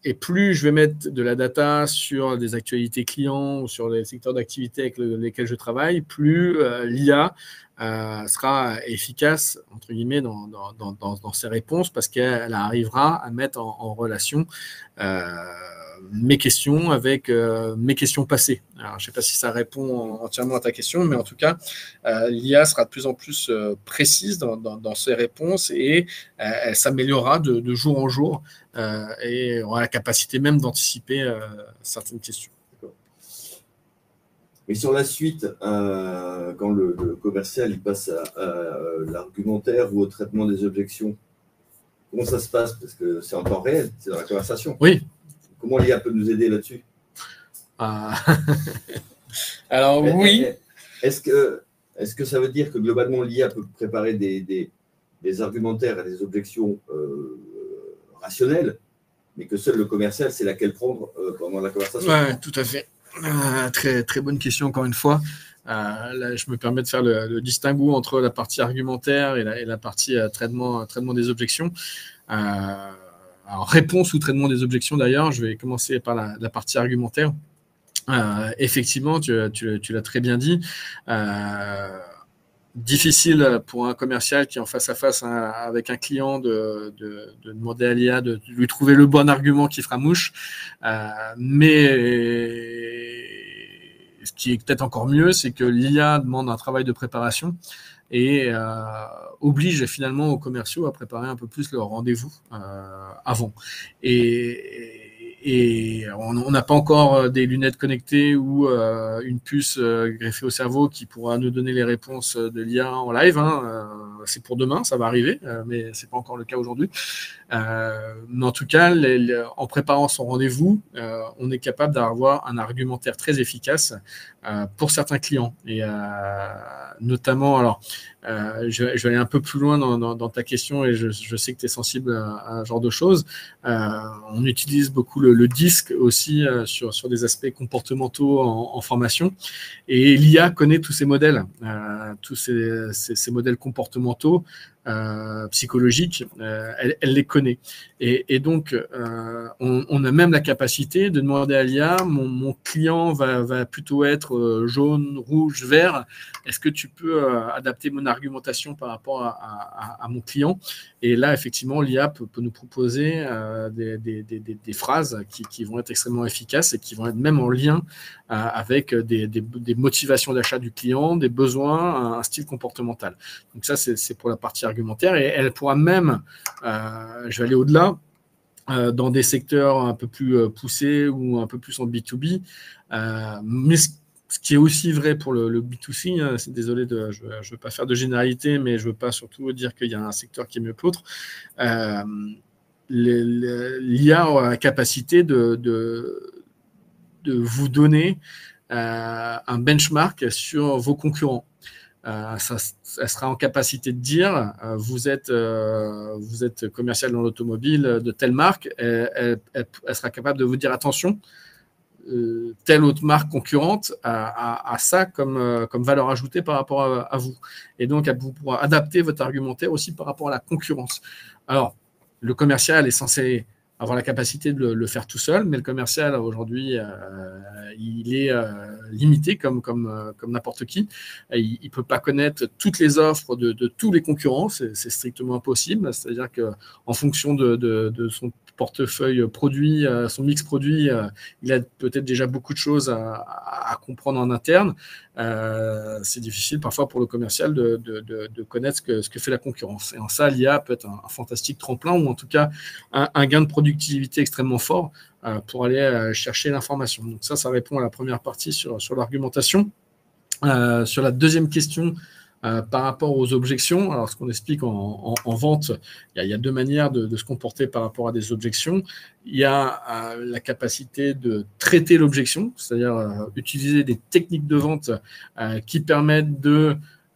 Et plus je vais mettre de la data sur des actualités clients ou sur les secteurs d'activité avec lesquels je travaille, plus l'IA sera efficace, entre guillemets, dans ses réponses, parce qu'elle arrivera à mettre en relation mes questions avec mes questions passées. Alors, je ne sais pas si ça répond entièrement à ta question, mais en tout cas, l'IA sera de plus en plus précise dans ses réponses et elle s'améliorera de jour en jour et aura la capacité même d'anticiper certaines questions. Et sur la suite, quand le commercial il passe à l'argumentaire ou au traitement des objections, comment ça se passe? Parce que c'est en temps réel, c'est dans la conversation. Oui. Comment l'IA peut nous aider là-dessus? Alors oui. Est-ce que ça veut dire que globalement l'IA peut préparer des argumentaires et des objections rationnelles, mais que seul le commercial sait laquelle prendre pendant la conversation? Oui, tout à fait. Très, très bonne question encore une fois. Là, je me permets de faire le distinguo entre la partie argumentaire et la partie traitement des objections. Alors, réponse ou traitement des objections d'ailleurs, je vais commencer par la partie argumentaire. Effectivement, tu l'as très bien dit. Difficile pour un commercial qui est en face à face avec un client de demander à l'IA de lui trouver le bon argument qui fera mouche. Mais ce qui est peut-être encore mieux, c'est que l'IA demande un travail de préparation et oblige finalement aux commerciaux à préparer un peu plus leur rendez-vous avant. Et on n'a pas encore des lunettes connectées ou une puce greffée au cerveau qui pourra nous donner les réponses de l'IA en live. C'est pour demain, ça va arriver, mais c'est pas encore le cas aujourd'hui. Mais en tout cas, en préparant son rendez-vous, on est capable d'avoir un argumentaire très efficace pour certains clients. Et notamment, alors, je vais aller un peu plus loin dans ta question et je sais que tu es sensible à ce genre de choses. On utilise beaucoup le disque aussi sur des aspects comportementaux en formation. Et l'IA connaît tous ces modèles, tous ces modèles comportementaux, psychologiques, elle les connaît. Et donc, on a même la capacité de demander à l'IA, mon client va plutôt être jaune, rouge, vert. Est-ce que tu peux adapter mon argumentation par rapport à mon client? Et là, effectivement, l'IA peut nous proposer des phrases qui vont être extrêmement efficaces et qui vont être même en lien avec des motivations d'achat du client, des besoins, un style comportemental. Donc ça, c'est pour la partie argumentaire. Et elle pourra même, je vais aller au-delà, dans des secteurs un peu plus poussés ou un peu plus en B2B. Mais ce qui est aussi vrai pour le B2C, c'est désolé, je ne veux pas faire de généralité, mais je ne veux pas surtout dire qu'il y a un secteur qui est mieux que l'autre. L'IA a la capacité de vous donner un benchmark sur vos concurrents. Elle sera en capacité de dire vous êtes commercial dans l'automobile de telle marque, elle sera capable de vous dire attention, telle autre marque concurrente a ça comme valeur ajoutée par rapport à vous. Et donc, vous pourrez adapter votre argumentaire aussi par rapport à la concurrence. Alors, le commercial est censé avoir la capacité de le faire tout seul, mais le commercial, aujourd'hui, il est limité comme n'importe qui. Il ne peut pas connaître toutes les offres de tous les concurrents, c'est strictement impossible. C'est-à-dire qu'en fonction de son portefeuille produit, son mix produit, il a peut-être déjà beaucoup de choses à comprendre en interne. C'est difficile parfois pour le commercial de connaître ce que fait la concurrence. Et en ça, l'IA peut être un fantastique tremplin ou en tout cas un gain de productivité extrêmement fort pour aller chercher l'information. Donc ça répond à la première partie sur l'argumentation. Sur la deuxième question, par rapport aux objections, alors ce qu'on explique en vente, il y a deux manières de se comporter par rapport à des objections. Il y a la capacité de traiter l'objection, c'est-à-dire utiliser des techniques de vente qui permettent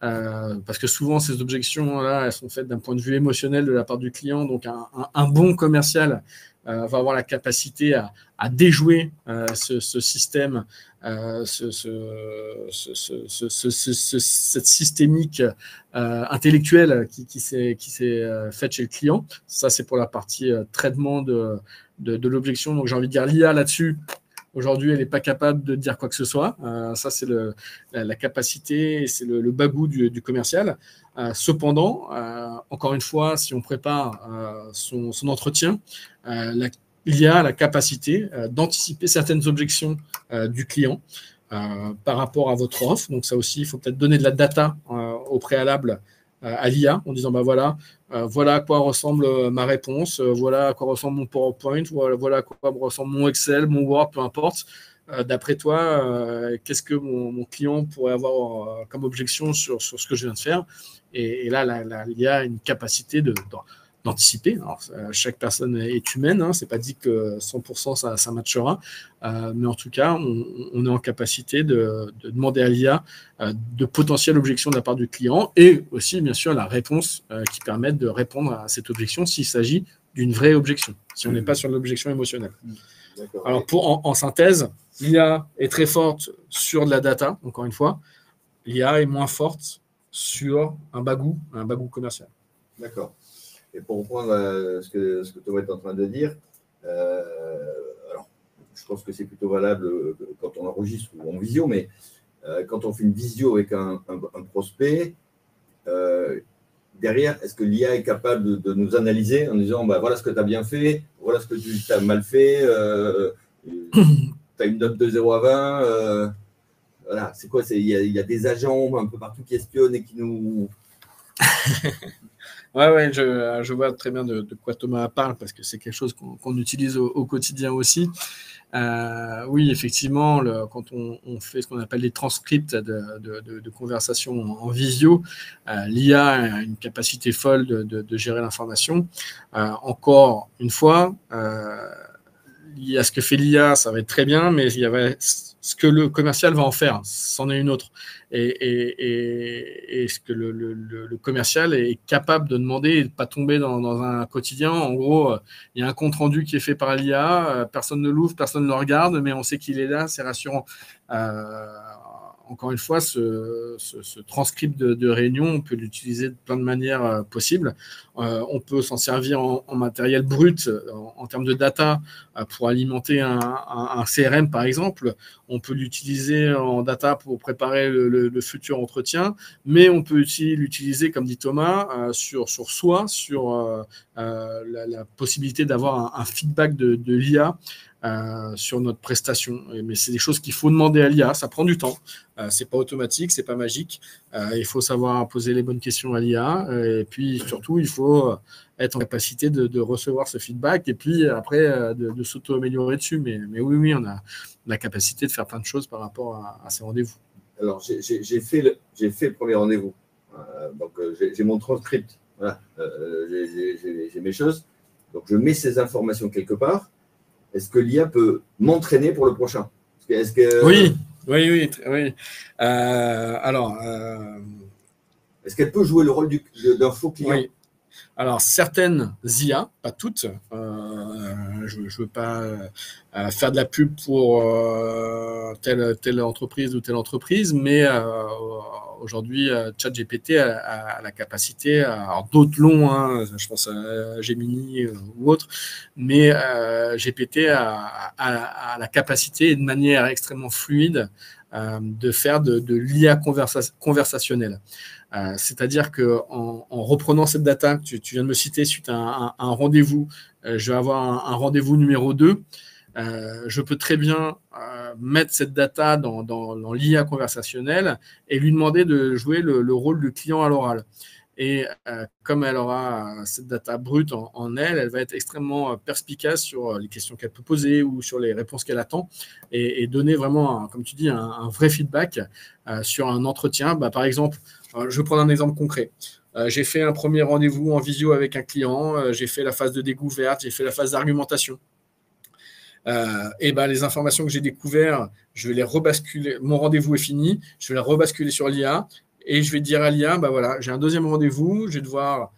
parce que souvent ces objections-là, elles sont faites d'un point de vue émotionnel de la part du client, donc un bon commercial va avoir la capacité à déjouer ce système, cette systémique intellectuelle qui s'est faite chez le client. Ça, c'est pour la partie traitement de l'objection. Donc, j'ai envie de dire l'IA là-dessus. Aujourd'hui, elle n'est pas capable de dire quoi que ce soit. Ça, c'est la capacité, c'est le bagou du commercial. Cependant, encore une fois, si on prépare son entretien, l'IA a la capacité d'anticiper certaines objections du client par rapport à votre offre. Donc ça aussi, il faut peut-être donner de la data au préalable à l'IA en disant voilà à quoi ressemble ma réponse, voilà à quoi ressemble mon PowerPoint, voilà à quoi ressemble mon Excel, mon Word, peu importe. D'après toi, qu'est-ce que mon client pourrait avoir comme objection sur ce que je viens de faire? Et là, l'IA a une capacité d'anticiper. Alors, chaque personne est humaine, hein, c'est pas dit que 100% ça matchera, mais en tout cas, on est en capacité de demander à l'IA de potentielles objections de la part du client et aussi, bien sûr, la réponse qui permet de répondre à cette objection s'il s'agit d'une vraie objection, si on n'est pas sur l'objection émotionnelle. Alors, en synthèse, l'IA est très forte sur de la data, encore une fois. L'IA est moins forte sur un bagou commercial. D'accord. Et pour reprendre ce que Thomas est en train de dire, alors, je pense que c'est plutôt valable quand on enregistre ou en visio, mais quand on fait une visio avec un prospect, derrière, est-ce que l'IA est capable de nous analyser en disant bah, voilà ce que tu as bien fait, voilà ce que tu as mal fait, tu as une note de 0 à 20, voilà, c'est quoi? Il y a des agents un peu partout qui espionnent et qui nous. Ouais, je vois très bien de quoi Thomas parle parce que c'est quelque chose qu'on utilise au quotidien aussi. Oui, effectivement, quand on fait ce qu'on appelle les transcripts de conversations en visio, l'IA a une capacité folle de gérer l'information. Encore une fois, il y a ce que fait l'IA, ça va être très bien, mais il y avait ce que le commercial va en faire, c'en est une autre. Et ce que le commercial est capable de demander et de ne pas tomber dans un quotidien. En gros, il y a un compte-rendu qui est fait par l'IA, personne ne l'ouvre, personne ne le regarde, mais on sait qu'il est là, c'est rassurant. Encore une fois, ce transcript de réunion, on peut l'utiliser de plein de manières possibles. On peut s'en servir en matériel brut, en termes de data, pour alimenter un CRM, par exemple. On peut l'utiliser en data pour préparer le futur entretien, mais on peut aussi l'utiliser, comme dit Thomas, sur soi, sur la possibilité d'avoir un feedback de l'IA sur notre prestation. Mais c'est des choses qu'il faut demander à l'IA, ça prend du temps. C'est pas automatique, c'est pas magique. Il faut savoir poser les bonnes questions à l'IA et puis surtout, il faut être en capacité de recevoir ce feedback et puis après de s'auto-améliorer dessus. Mais oui, on a la capacité de faire plein de choses par rapport à ces rendez-vous. Alors, j'ai fait le premier rendez-vous. Donc, j'ai mon transcript. Voilà. J'ai mes choses. Donc, je mets ces informations quelque part. Est-ce que l'IA peut m'entraîner pour le prochain? Oui. Est-ce qu'elle peut jouer le rôle d'un faux client? Oui. Alors, certaines IA, pas toutes, je ne veux pas faire de la pub pour telle entreprise ou telle entreprise, mais aujourd'hui, ChatGPT a la capacité, alors d'autres l'ont, hein, je pense à Gemini ou autre, mais GPT a la capacité, de manière extrêmement fluide, de faire de l'IA conversationnelle. C'est-à-dire qu'en reprenant cette data que tu viens de me citer suite à un rendez-vous, je vais avoir un rendez-vous numéro 2, je peux très bien mettre cette data dans l'IA conversationnelle et lui demander de jouer le rôle de client à l'oral. Et comme elle aura cette data brute en elle, elle va être extrêmement perspicace sur les questions qu'elle peut poser ou sur les réponses qu'elle attend et donner vraiment, comme tu dis, un vrai feedback sur un entretien. Par exemple, je vais prendre un exemple concret. J'ai fait un premier rendez-vous en visio avec un client, j'ai fait la phase de découverte, j'ai fait la phase d'argumentation. Et les informations que j'ai découvertes, je vais les rebasculer. Mon rendez-vous est fini, je vais les rebasculer sur l'IA. Et je vais dire à l'IA, voilà, j'ai un deuxième rendez-vous, je vais devoir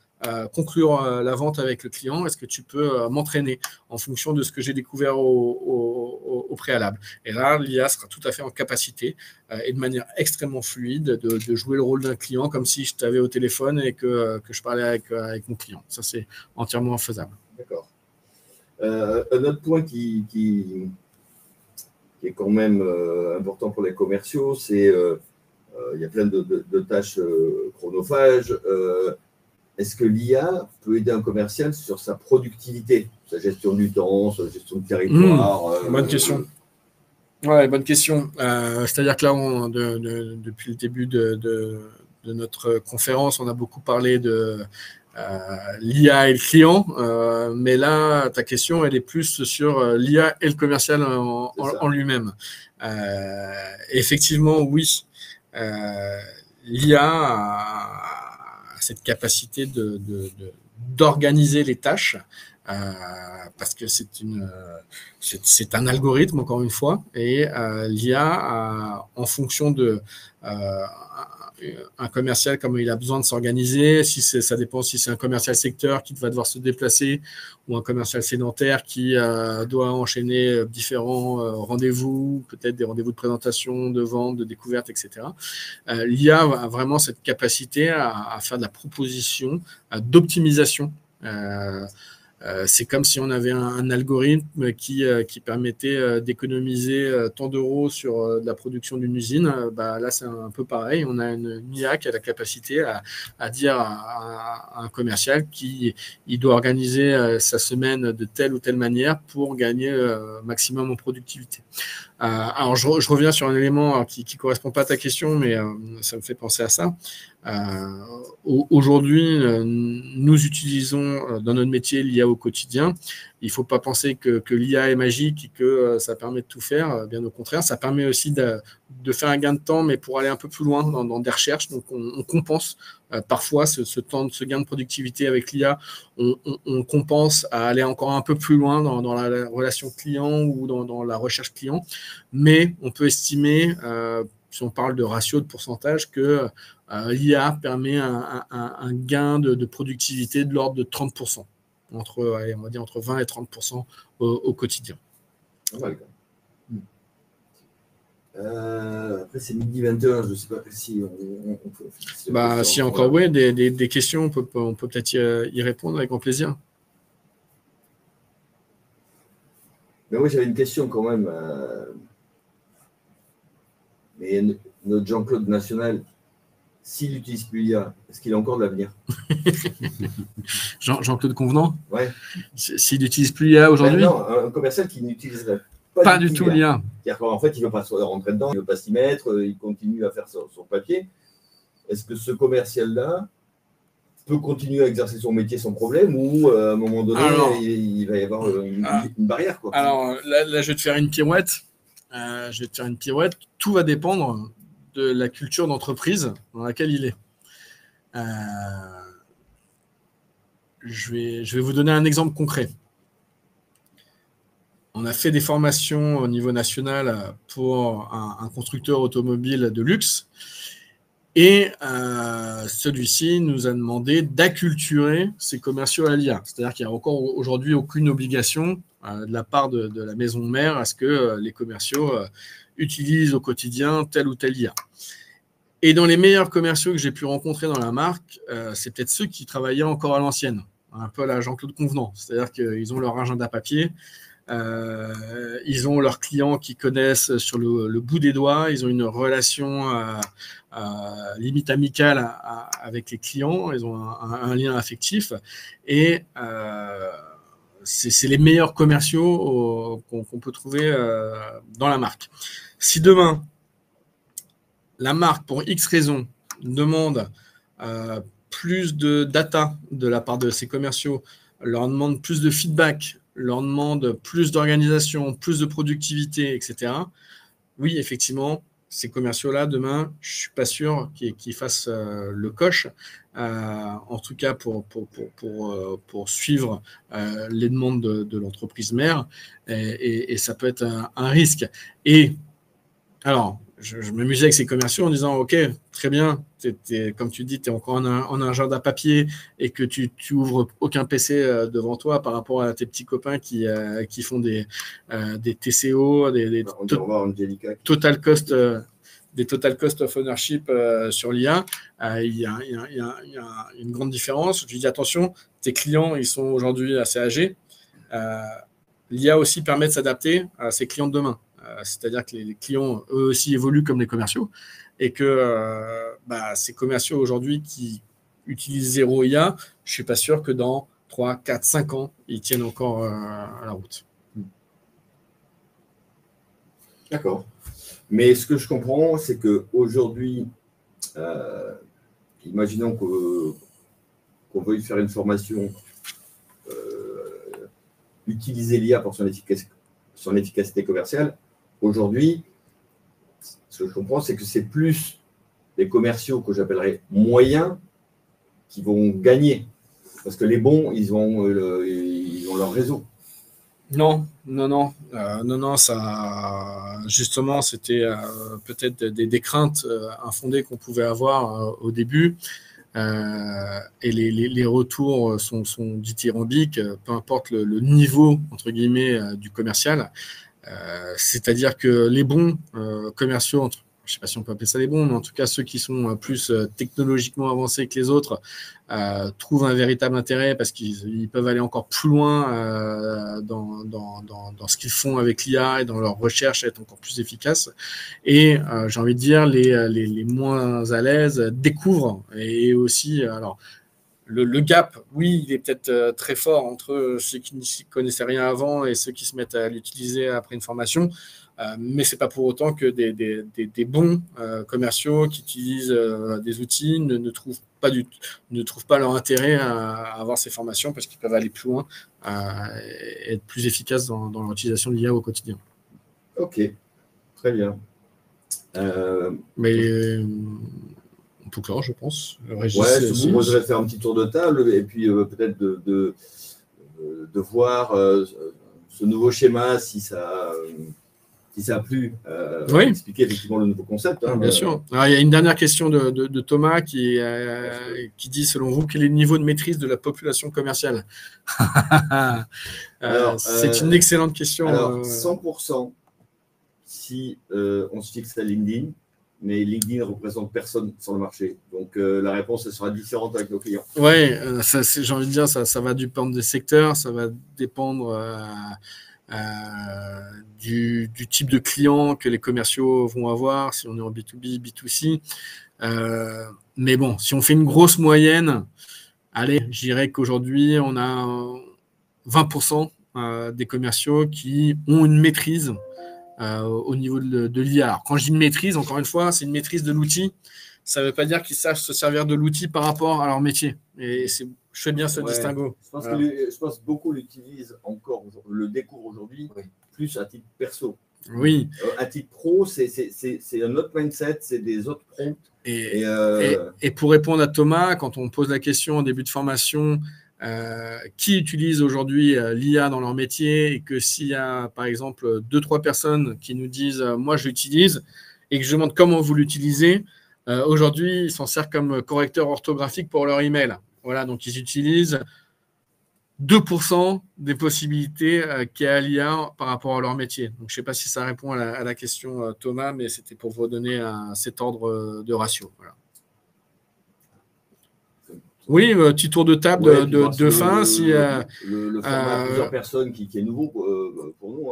conclure la vente avec le client. Est-ce que tu peux m'entraîner en fonction de ce que j'ai découvert au préalable? Et là, l'IA sera tout à fait en capacité et de manière extrêmement fluide de jouer le rôle d'un client comme si je t'avais au téléphone et que je parlais avec mon client. Ça, c'est entièrement faisable. D'accord. Un autre point qui est quand même important pour les commerciaux, c'est il y a plein de tâches chronophages. Est-ce que l'IA peut aider un commercial sur sa productivité, sa gestion du temps, sa gestion de territoire? Bonne question. Ouais, bonne question. C'est-à-dire que là, depuis le début de notre conférence, on a beaucoup parlé de l'IA et le client, mais là, ta question, elle est plus sur l'IA et le commercial en lui-même. Effectivement, oui. L'IA a cette capacité d'organiser les tâches parce que c'est un algorithme, encore une fois, et l'IA, en fonction de un commercial, comme il a besoin de s'organiser, ça dépend si c'est un commercial secteur qui va devoir se déplacer ou un commercial sédentaire qui doit enchaîner différents rendez-vous, peut-être des rendez-vous de présentation, de vente, de découverte, etc. L'IA a vraiment cette capacité à faire de la proposition, d'optimisation C'est comme si on avait un algorithme qui permettait d'économiser tant d'euros sur de la production d'une usine. Là, c'est un peu pareil. On a une IA qui a la capacité à dire à un commercial qu'il doit organiser sa semaine de telle ou telle manière pour gagner maximum en productivité. Alors, je reviens sur un élément qui ne correspond pas à ta question, mais ça me fait penser à ça. Aujourd'hui, nous utilisons dans notre métier l'IA au quotidien. Il ne faut pas penser que l'IA est magique et que ça permet de tout faire. Bien au contraire, ça permet aussi de faire un gain de temps, mais pour aller un peu plus loin dans des recherches. Donc, on compense parfois ce gain de productivité avec l'IA. On compense à aller encore un peu plus loin dans la relation client ou dans la recherche client. Mais on peut estimer, si on parle de ratio, de pourcentage, que l'IA permet un gain de productivité de l'ordre de 30%, on va dire entre 20 et 30% au quotidien. Ouais, après, c'est midi 21, je ne sais pas si on peut... S'il y a encore des questions, on peut peut-être y répondre avec grand plaisir. Mais oui, j'avais une question quand même. Mais notre Jean-Claude National, s'il n'utilise plus l'IA, est-ce qu'il a encore de l'avenir? Jean-Claude Convenant? Ouais. S'il n'utilise plus l'IA aujourd'hui? Non, un commercial qui n'utiliserait pas du tout l'IA. C'est-à-dire qu'en fait, il ne veut pas se rentrer dedans, il ne veut pas s'y mettre, il continue à faire son papier. Est-ce que ce commercial-là peut continuer à exercer son métier sans problème ou à un moment donné, il va y avoir une barrière, quoi? Alors là, je vais te faire une pirouette. Tout va dépendre de la culture d'entreprise dans laquelle il est. Je vais vous donner un exemple concret. On a fait des formations au niveau national pour un constructeur automobile de luxe et celui-ci nous a demandé d'acculturer ses commerciaux à l'IA. C'est-à-dire qu'il n'y a encore aujourd'hui aucune obligation de la part de la maison mère à ce que les commerciaux utilisent au quotidien telle ou telle IA. Et dans les meilleurs commerciaux que j'ai pu rencontrer dans la marque, c'est peut-être ceux qui travaillaient encore à l'ancienne, un peu à la Jean-Claude Convenant. C'est-à-dire qu'ils ont leur agenda papier, ils ont leurs clients qu'ils connaissent sur le bout des doigts, ils ont une relation limite amicale avec les clients, ils ont un lien affectif et c'est les meilleurs commerciaux qu'on peut trouver dans la marque. Si demain, la marque, pour X raisons, demande plus de data de la part de ses commerciaux, leur demande plus de feedback, leur demande plus d'organisation, plus de productivité, etc. Oui, effectivement, ces commerciaux-là, demain, je ne suis pas sûr qu'ils fassent le coche, en tout cas pour suivre les demandes de l'entreprise mère, et ça peut être un risque. Et alors, je m'amusais avec ces commerciaux en disant, OK, très bien, comme tu dis, tu es encore en agenda papier et que tu ouvres aucun PC devant toi par rapport à tes petits copains qui font des TCO, des total cost of ownership sur l'IA. Il y a une grande différence. Je dis attention, tes clients, ils sont aujourd'hui assez âgés. L'IA aussi permet de s'adapter à ses clients de demain. C'est-à-dire que les clients, eux aussi, évoluent comme les commerciaux et que ces commerciaux aujourd'hui qui utilisent zéro IA, je ne suis pas sûr que dans 3, 4, 5 ans, ils tiennent encore à la route. D'accord. Mais ce que je comprends, c'est qu'aujourd'hui, imaginons qu'on veuille faire une formation, utiliser l'IA pour son efficacité commerciale. Aujourd'hui, ce que je comprends, c'est que c'est plus les commerciaux que j'appellerais moyens qui vont gagner. Parce que les bons, ils ont leur réseau. Non, ça, justement, c'était peut-être des craintes infondées qu'on pouvait avoir au début. Et les retours sont dithyrambiques, peu importe le niveau, entre guillemets, du commercial. C'est-à-dire que les bons commerciaux, je ne sais pas si on peut appeler ça des bons, mais en tout cas ceux qui sont plus technologiquement avancés que les autres trouvent un véritable intérêt parce qu'ils peuvent aller encore plus loin dans ce qu'ils font avec l'IA et dans leur recherche à être encore plus efficaces. Et j'ai envie de dire, les moins à l'aise découvrent et aussi, alors, le gap, oui, il est peut-être très fort entre ceux qui ne connaissaient rien avant et ceux qui se mettent à l'utiliser après une formation, mais ce n'est pas pour autant que des bons commerciaux qui utilisent des outils ne trouvent pas leur intérêt à avoir ces formations parce qu'ils peuvent aller plus loin et être plus efficaces dans leur utilisation de l'IA au quotidien. Ok, très bien. Mais on peut clore, je pense. Je vous proposerais de faire un petit tour de table et puis peut-être de voir ce nouveau schéma, si ça a plu, expliquer effectivement le nouveau concept. Bien sûr. Alors, il y a une dernière question de Thomas qui dit, selon vous, quel est le niveau de maîtrise de la population commerciale? C'est une excellente question. Alors, 100% si on se fixe à LinkedIn, mais LinkedIn ne représente personne sur le marché. Donc, la réponse elle sera différente avec nos clients. Oui, j'ai envie de dire, ça va dépendre des secteurs, ça va dépendre du type de client que les commerciaux vont avoir, si on est en B2B, B2C. Mais bon, si on fait une grosse moyenne, allez, je dirais qu'aujourd'hui, on a 20% des commerciaux qui ont une maîtrise au niveau de l'IA. Alors, quand je dis une maîtrise, encore une fois, c'est une maîtrise de l'outil. Ça ne veut pas dire qu'ils sachent se servir de l'outil par rapport à leur métier. Et je fais bien ce distinguo. Je pense que beaucoup l'utilisent encore, le découvrent aujourd'hui, plus à titre perso. Oui. À titre pro, c'est un autre mindset, c'est des autres prompts. Et pour répondre à Thomas, quand on pose la question en début de formation, qui utilise aujourd'hui l'IA dans leur métier, et que s'il y a par exemple 2-3 personnes qui nous disent moi je l'utilise, et que je demande comment vous l'utilisez, aujourd'hui ils s'en servent comme correcteur orthographique pour leur email. Voilà, donc ils utilisent 2% des possibilités qu'il y a à l'IA par rapport à leur métier. Donc je ne sais pas si ça répond à la question Thomas, mais c'était pour vous donner cet ordre de ratio. Voilà. Oui, petit tour de table de fin. Le format plusieurs personnes qui est nouveau pour nous,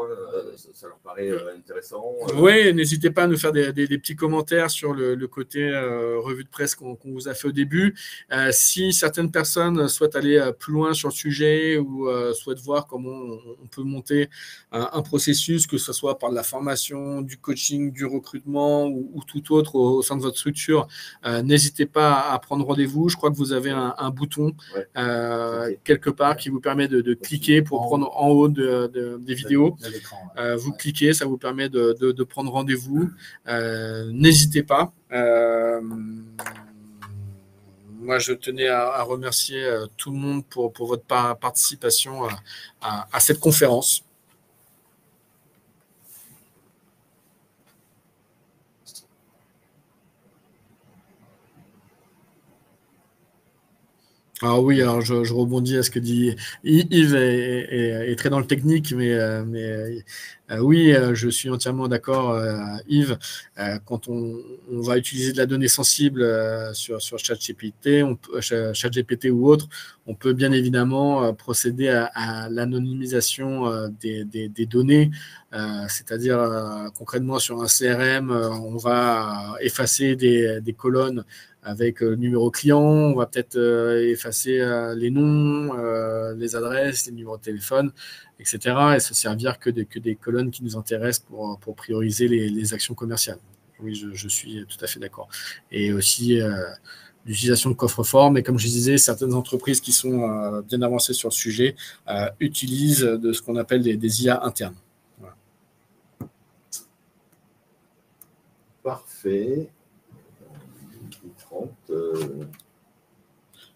ça leur paraît intéressant. Oui, n'hésitez pas à nous faire des petits commentaires sur le côté revue de presse qu'on vous a fait au début. Si certaines personnes souhaitent aller plus loin sur le sujet ou souhaitent voir comment on peut monter un processus, que ce soit par de la formation, du coaching, du recrutement ou tout autre au sein de votre structure, n'hésitez pas à prendre rendez-vous. Je crois que vous avez un bouton quelque part qui vous permet de cliquer pour prendre en haut des vidéos. Vous cliquez, ça vous permet de prendre rendez-vous. N'hésitez pas. Moi, je tenais à remercier tout le monde pour votre participation à cette conférence. Ah oui, alors je rebondis à ce que dit Yves, est très dans le technique, mais oui, je suis entièrement d'accord, Yves. Quand on va utiliser de la donnée sensible sur ChatGPT, ChatGPT ou autre, on peut bien évidemment procéder à l'anonymisation des données, c'est-à-dire concrètement sur un CRM, on va effacer des colonnes avec le numéro client, on va peut-être effacer les noms, les adresses, les numéros de téléphone, etc. et se servir que des colonnes qui nous intéressent pour prioriser les actions commerciales. Oui, je suis tout à fait d'accord. Et aussi l'utilisation de coffre-fort, mais comme je disais, certaines entreprises qui sont bien avancées sur le sujet utilisent de ce qu'on appelle des IA internes. Voilà. Parfait. 30,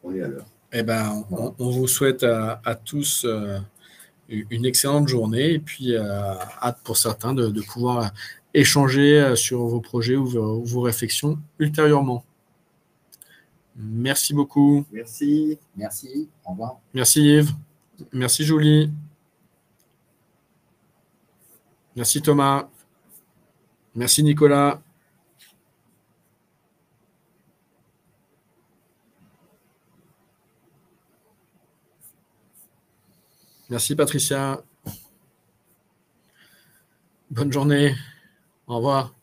on est à l'heure. Eh ben, on vous souhaite à tous une excellente journée et puis hâte pour certains de pouvoir échanger sur vos projets ou vos réflexions ultérieurement. Merci beaucoup. Merci. Merci. Au revoir. Merci Yves. Merci Julie. Merci Thomas. Merci Nicolas. Merci Patricia. Bonne journée. Au revoir.